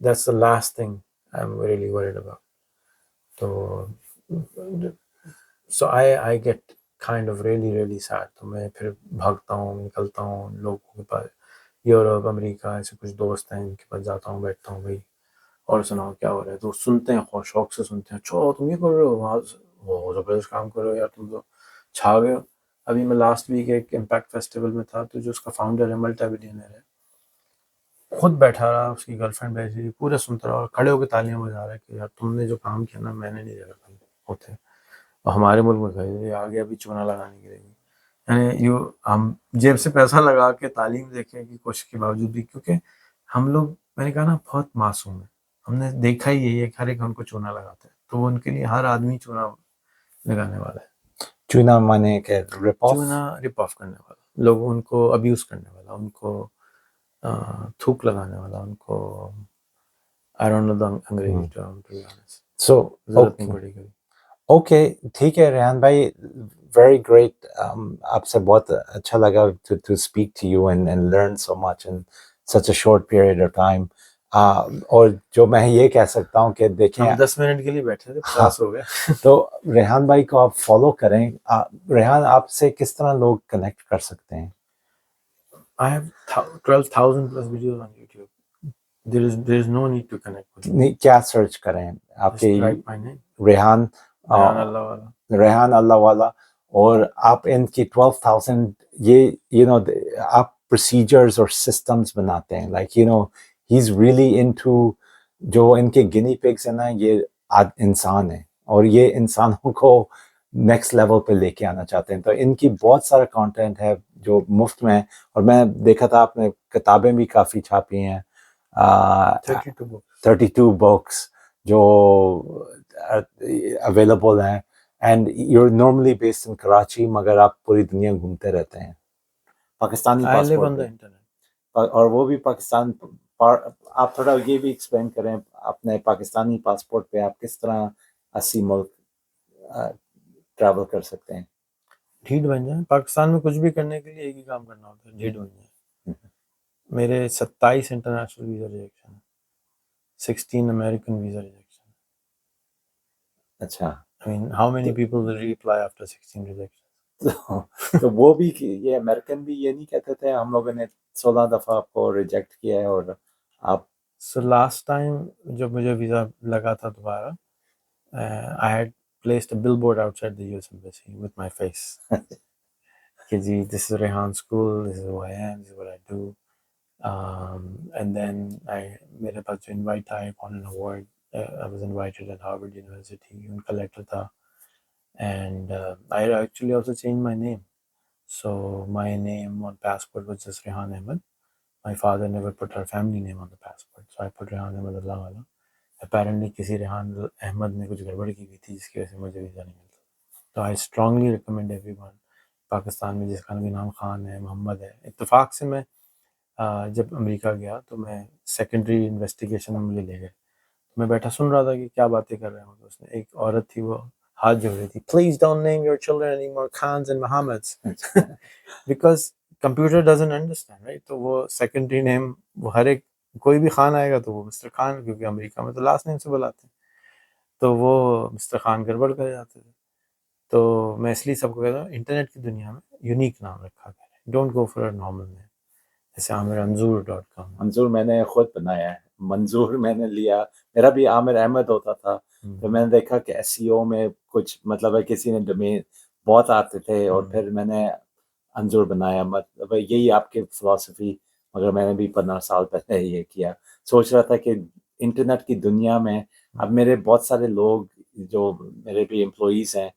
that's the last thing I'm really worried about. تو so I get kind of really sad. تو میں پھر بھاگتا ہوں، نکلتا ہوں لوگوں کے پاس، یورپ، امریکہ، ایسے کچھ دوست ہیں ان کے پاس جاتا ہوں، بیٹھتا ہوں، بھائی اور سناؤ کیا ہو رہا ہے. تو سنتے ہیں، شوق سے سنتے ہیں، اچھا تم یہ کر رہے ہو، وہاں وہ زبردست کام کر رہے ہو یار، تم تو چھا گئے ہو. ابھی میں لاسٹ ویک ایک امپیکٹ فیسٹیول میں تھا، تو جو اس کا فاؤنڈر ہے ملٹا بلینئر ہے، خود بیٹھا رہا، اس کی گرل فرینڈ بیٹھی رہی، پورا سنتا رہا اور کھڑے ہو کے تالیاں بجا رہا ہے کہ یار تم نے جو کام کیا نا میں نے نہیں دیکھا کبھی ہوتے. اور ہمارے ملک میں کہے آگے ابھی چونا لگانے کے لیے بھی، یعنی ہم جیب سے پیسہ لگا کے تعلیم دیکھنے کی کوشش کے باوجود بھی، کیونکہ ہم لوگ، میں نے کہا نا، بہت معصوم ہیں. ہم نے دیکھا ہی یہی ہے کہ ہر ایک ان کو چونا لگاتا ہے، تو وہ ان کے لیے ہر آدمی چونا لگانے والا ہے. چونا مانے کہ رپ آف؟ چونا رپ آف کرنے والا، لوگ ان کو ابیوز کرنے والا، ان کو تھوک لگانے والا، ان کو I don't know the انگریزی ٹرم to be honest. سو ضرورت نہیں پڑے گی. اوکے ٹھیک ہے ریحان بھائی، ویری گریٹ. آپ سے بہت اچھا لگا to speak to you and learn so much in such a short period of time. اور جو میں یہ کہہ سکتا ہوں کہ دیکھیں، ہم 10 منٹ کے لیے بیٹھے تھے، 50 ہو گیا. تو ریحان بھائی کو آپ فالو کریں. ریحان، آپ سے کس طرح لوگ کنیکٹ کر سکتے ہیں؟ I have 12,000 plus videos on YouTube. There is no need to connect with me. کیا سرچ کریں آپ کے؟ Just write my name. Rehan Rehan اللہ والا. ریحان اللہ والا. اور آپ ان کی 12,000 یہ آپ پروسیجرز اور سسٹمز بناتے ہیں، like he is really into, جو ان کے گنی پگس ہیں نا، یہ انسان ہیں اور یہ انسانوں کو نیکسٹ لیول پہ لے کے آنا چاہتے ہیں. تو ان کی بہت سارا کانٹینٹ ہے جو مفت میں، اور میں دیکھا تھا آپ نے کتابیں بھی کافی چھاپی ہیں، 32 books. 32 بکس جو اویلیبل ہیں. And you normally based in Karachi, مگر آپ پوری دنیا گھومتے رہتے ہیں Pakistani I live passport on the پہ، internet. اور وہ بھی پاکستان. آپ تھوڑا یہ بھی ایکسپلین کریں اپنے پاکستانی پاسپورٹ پہ آپ کس طرح 80 ملک ٹریول کر سکتے ہیں. ڈھیٹ بن جائیں. پاکستان میں کچھ بھی کرنے کے لیے ایک ہی کام کرنا ہوتا ہے، ڈھیٹ بن جائیں. میرے 27 international visa rejection, 16 American visa rejection. اچھا. I mean, how many people will reapply after 16 rejections? تو وہ بھی یہ امریکن بھی یہ نہیں کہتے تھے ہم لوگوں نے 16 دفعہ آپ کو ریجیکٹ کیا ہے، اور آپ So last time جب مجھے ویزا لگا تھا دوبارہ، I had placed a billboard outside the US embassy with my face. کہ جی this is Rehan School, this is who I am, this is what I do. And then میرے پاس جو invite تھا، I won an award. I was invited at Harvard University. ان کا letter تھا. And I actually also changed my name. So my name on passport was just Rehan Ahmed. My father never put our family name on the passport, so I put Rehan Ahmed Allah wala. Apparently کسی ریحان احمد نے کچھ گڑبڑ کی ہوئی تھی جس کی وجہ سے مجھے ویزا نہیں ملتا. تو I strongly recommend everyone Pakistan میں جس کا بھی نام خان ہے، محمد ہے. اتفاق سے میں جب امریکہ گیا تو میں سیکنڈری انویسٹیگیشن میں مجھے لے گئے. میں بیٹھا سن رہا تھا کہ کیا باتیں کر رہے ہیں. تو اس نے ایک عورت تھی، وہ ہاتھ جوڑ رہی تھی، please don't name your children any more Khans and Mohammeds because computer doesn't understand, right. تو وہ سیکنڈری نیم، وہ ہر ایک، کوئی بھی خان آئے گا تو وہ مسٹر خان، کیونکہ امریکہ میں تو لاسٹ نیم سے بلاتے ہیں، تو وہ مسٹر خان گڑبڑ کر جاتے تھے. تو میں اس لیے سب کو کہتا ہوں انٹرنیٹ کی دنیا میں یونیک نام رکھا کریں، don't go for a normal name. جیسے عامر انظور.com. منظور میں نے خود بنایا ہے، منظور میں نے لیا، میرا بھی عامر احمد ہوتا تھا. تو میں نے دیکھا کہ ایس سی او میں کچھ مطلب ہے کسی نے ڈومین بہت آتے تھے، اور پھر میں نے انظور بنایا. مطلب یہی آپ کی فلاسفی، مگر میں نے بھی 15 سال پہلے یہ کیا. سوچ رہا تھا کہ انٹرنیٹ کی دنیا میں اب میرے بہت سارے لوگ جو میرے بھی امپلائیز ہیں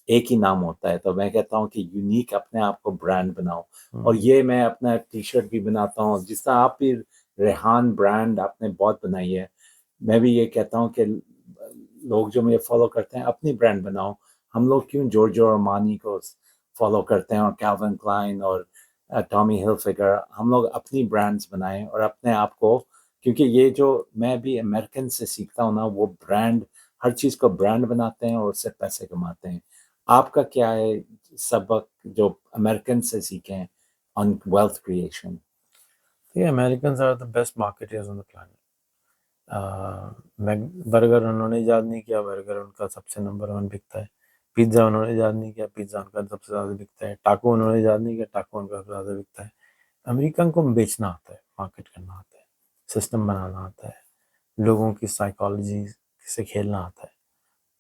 ایک ہی نام ہوتا ہے، تو میں کہتا ہوں کہ یونیک اپنے آپ کو برانڈ بناؤ. اور یہ میں اپنا ٹی شرٹ بھی بناتا ہوں، جس طرح آپ بھی ریحان برانڈ آپ نے بہت بنائی ہے. میں بھی یہ کہتا ہوں کہ لوگ جو مجھے فالو کرتے ہیں اپنی برانڈ بناؤ. ہم لوگ کیوں جورجو ارمانی کو فالو کرتے ہیں اور کیلوین کلائن اور ٹامی ہلفگر؟ ہم لوگ اپنی برانڈز بنائیں اور اپنے آپ کو، کیونکہ یہ جو میں بھی امریکن سے سیکھتا ہوں نا، وہ برانڈ، ہر چیز کو برانڈ بناتے ہیں اور اس سے پیسے کماتے ہیں. آپ کا کیا ہے سبق جو امریکن سے سیکھیں on wealth creation؟ Americans are the best marketers on the planet. Burger انہوں نے ایجاد نہیں کیا، برگر ان کا سب سے نمبر 1 بکتا ہے. پیزا انہوں نے ایجاد نہیں کیا، پیزا ان کا سب سے زیادہ بکتا ہے. ٹاکو انہوں نے ایجاد نہیں کیا، ٹاکو ان کا سب سے زیادہ بکتا ہے. امریکن کو بیچنا آتا ہے، مارکیٹ کرنا آتا ہے، سسٹم بنانا آتا ہے، لوگوں کی سائیکالوجی سے کھیلنا آتا ہے،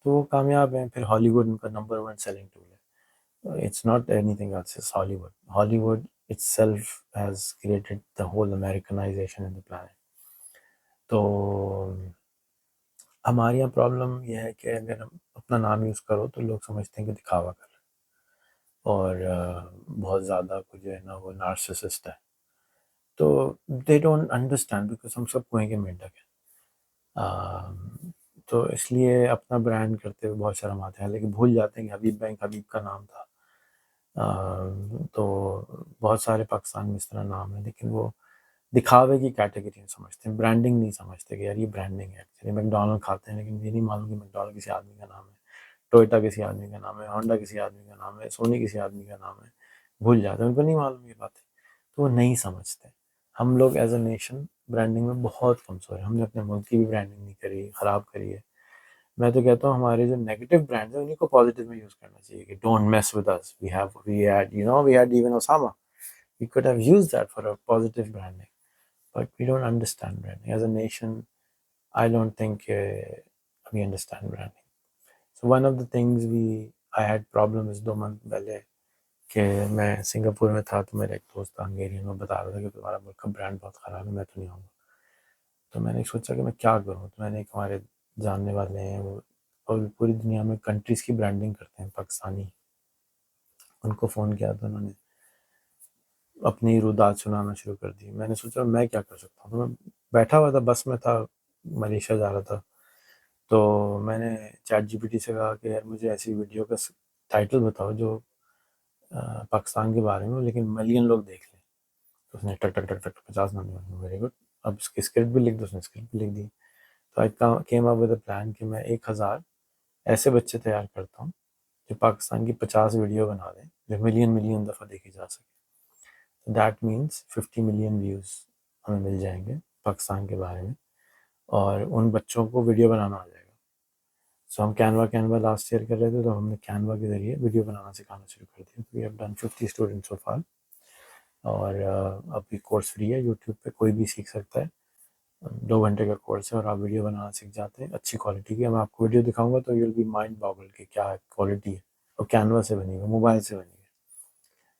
تو وہ کامیاب ہیں. پھر ہالی ووڈ ان کا نمبر 1 سیلنگ ٹول ہے. It's not anything else, it's Hollywood. Hollywood itself has created the whole Americanization in the planet. تو ہمارے یہاں پرابلم یہ ہے کہ اگر ہم اپنا نام یوز کرو تو لوگ سمجھتے ہیں کہ دکھاوا کر رہے ہیں، اور بہت زیادہ کو جو ہے نا وہ نارسسسٹ ہے. تو دے ڈونٹ انڈرسٹینڈ بیکاز ہم سب کنویں کے مینڈک ہیں. تو اس لیے اپنا برانڈ کرتے ہوئے بہت شرم آتے ہیں، لیکن بھول جاتے ہیں کہ حبیب بینک حبیب کا نام تھا. تو بہت سارے پاکستان میں اس طرح نام ہیں، لیکن وہ دکھاوے کی کیٹیگری میں سمجھتے ہیں، برانڈنگ نہیں سمجھتے کہ یار یہ برانڈنگ ہے. ایکچولی میکڈونلڈ کھاتے ہیں لیکن یہ نہیں معلوم کہ میکڈونلڈ کسی آدمی کا نام ہے، ٹوئٹا کسی آدمی کا نام ہے، ہونڈا کسی آدمی کا نام ہے، سونی کسی آدمی کا نام ہے. بھول جاتے ہیں، ان کو نہیں معلوم یہ باتیں، تو وہ نہیں سمجھتے. ہم لوگ ایز اے نیشن برانڈنگ میں بہت کمزور ہیں. ہم نے اپنے ملک کی بھی برانڈنگ نہیں کری، خراب کری ہے. میں تو کہتا ہوں ہمارے جو نیگیٹو برانڈز ہیں انہیں کو پازیٹیو میں یوز کرنا چاہیے کہ don't mess with us. We had even Osama. We could have used that for a positive branding, but we don't understand branding. As a nation, I don't think we understand branding. So one of the things I had problems 2 months پہلے کہ میں Singapore میں تھا، تو میرا ایک دوست تھا ہنگیرین، وہ بتا رہا تھا کہ تمہارا ملک کا برانڈ بہت خراب ہے، میں تو نہیں آؤں گا. تو میں نے سوچا کہ میں کیا کروں. تو میں نے ایک ہمارے جاننے والے ہیں، وہ اور پوری دنیا میں کنٹریز کی برانڈنگ کرتے ہیں پاکستانی، ان کو فون کیا تو انہوں نے اپنی رودات سنانا شروع کر دی. میں نے سوچا میں کیا کر سکتا ہوں. تو میں بیٹھا ہوا تھا، بس میں تھا، ملیشیا جا رہا تھا. تو میں نے چیٹ جی پی ٹی سے کہا کہ یار مجھے ایسی ویڈیو کا ٹائٹل بتاؤ جو پاکستان کے بارے میں لیکن ملین لوگ دیکھ لیں. تو اس نے ٹک ٹک ٹک ٹک 50 نمبر. Very good. اب اس کی اسکرپٹ بھی لکھ دو. اس نے اسکرپٹ بھی لکھ دی. تو I came up with a plan کہ میں 1000 ایسے بچے تیار کرتا ہوں جو پاکستان کی 50 ویڈیو بنا دیں جو ملین دفعہ دیکھی جا سکے. دیٹ مینس 50 ملین ویوز ہمیں مل جائیں گے پاکستان کے بارے میں، اور ان بچوں کو ویڈیو بنانا آ جائے گا. سو ہم کینوا لاسٹ ایئر کر رہے تھے، تو ہم نے کینوا کے ذریعے ویڈیو بنانا سکھانا شروع کر دیا. We have done 50 students so far. اور اب یہ کورس فری ہے، یوٹیوب پہ کوئی بھی سیکھ سکتا ہے. 2 گھنٹے کا کورس ہے اور آپ ویڈیو بنانا سیکھ جاتے ہیں اچھی کوالٹی کی. میں آپ کو ویڈیو دکھاؤں گا تو you will be mind Bagal کہ کیا کوالٹی ہے. اور کینوا سے بنی ہوئی، موبائل سے بنی ہوئی،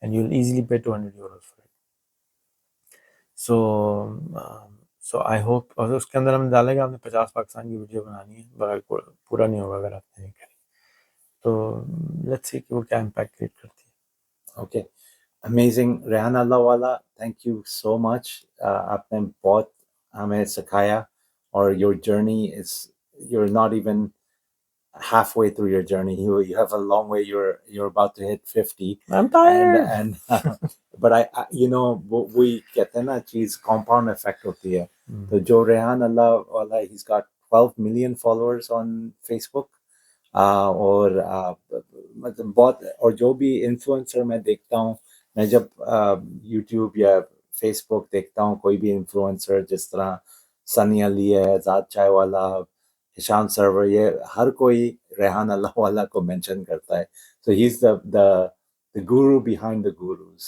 and you will easily pay 200 euros for it. So I hope. اور اس کے اندر ہم ڈالے گا آپ نے 50 پاکستان کی ویڈیو بنانی ہے، بغیر پورا نہیں ہوگا اگر آپ نے نہیں کری. تو لیٹس سی کہ وہ کیا امپیکٹ کریٹ کرتی ہے. Okay, amazing. ریحان اللہ والا، تھینک یو سو مچ. آپ نے بہت ہمیں سکھایا، اور your journey is, you are not even halfway through your journey. You have a long way. You're about to hit 50. I'm tired. And but I you know we کہتے ہیں نا چیز compound effect ہوتی ہے. تو جو ریحان اللہ والا، he's got 12 million followers on Facebook. اور مطلب بہت، اور جو بھی انفلوئنسر میں دیکھتا ہوں، میں جب یوٹیوب یا فیس بک دیکھتا ہوں کوئی بھی انفلوئنسر، جس طرح سنی علی ہے، ذات چائے والا، ہشام سرور، یہ ہر کوئی ریحان اللہ والا کو مینشن کرتا ہے. سو ہی از the guru behind the gurus.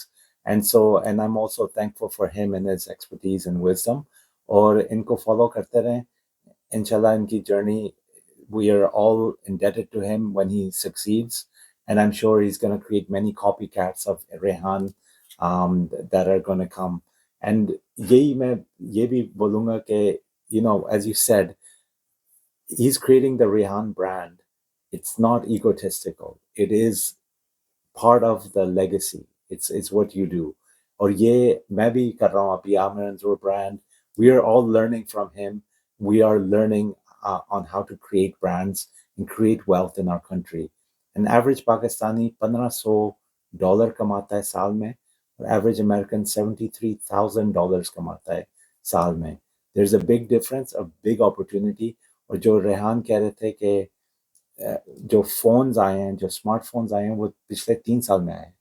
And I'm also thankful for him and his expertise and wisdom. اور ان کو فالو کرتے رہیں انشاءاللہ. ان کی journey, we are all indebted to him when he succeeds, and I'm sure he's going to create many copycats of Rehan that are going to come. And یہی میں یہ بھی بولوں گا کہ as you said, he's creating the Rehan brand. It's not egotistical. It is part of the legacy. It's what you do. اور یہ میں بھی کر رہا ہوں ابھی عامر انظور brand. We are all learning from him. We are learning on how to create brands and create wealth in our country. An average Pakistani $1,500 کماتا ہے سال میں، اور average American $73,000 کماتا ہے سال میں. There's a big difference, a big opportunity. اور جو ریحان کہہ رہے تھے کہ جو فونز آئے ہیں، جو اسمارٹ فونز آئے ہیں، وہ پچھلے 3 سال میں آئے ہیں.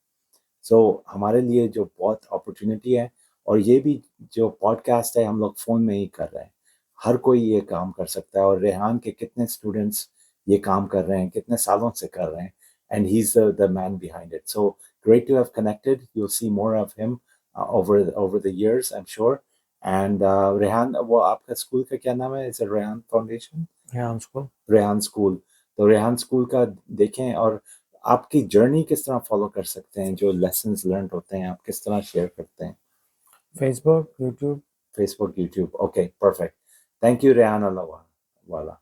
سو ہمارے لیے جو بہت اپرچونیٹی ہے. اور یہ بھی جو پوڈ کاسٹ ہے ہم لوگ فون میں ہی کر رہے ہیں، ہر کوئی یہ کام کر سکتا ہے. اور ریحان کے کتنے اسٹوڈنٹس یہ کام کر رہے ہیں، کتنے سالوں سے کر رہے ہیں، and he is the man behind it. So great to have connected. You'll see more of him over the years, I'm sure. And Rehan, وہ آپ کا اسکول کا کیا نام ہے؟ Is it Rehan foundation? Rehan school. Rehan school. تو ریحان اسکول کا دیکھیں. اور آپ کی جرنی کس طرح فالو کر سکتے ہیں؟ جو لیسنز لرنڈ ہوتے ہیں آپ کس طرح شیئر کرتے ہیں؟ Facebook, YouTube. Facebook, YouTube. Okay, perfect. Thank you Rehan اللہ والا.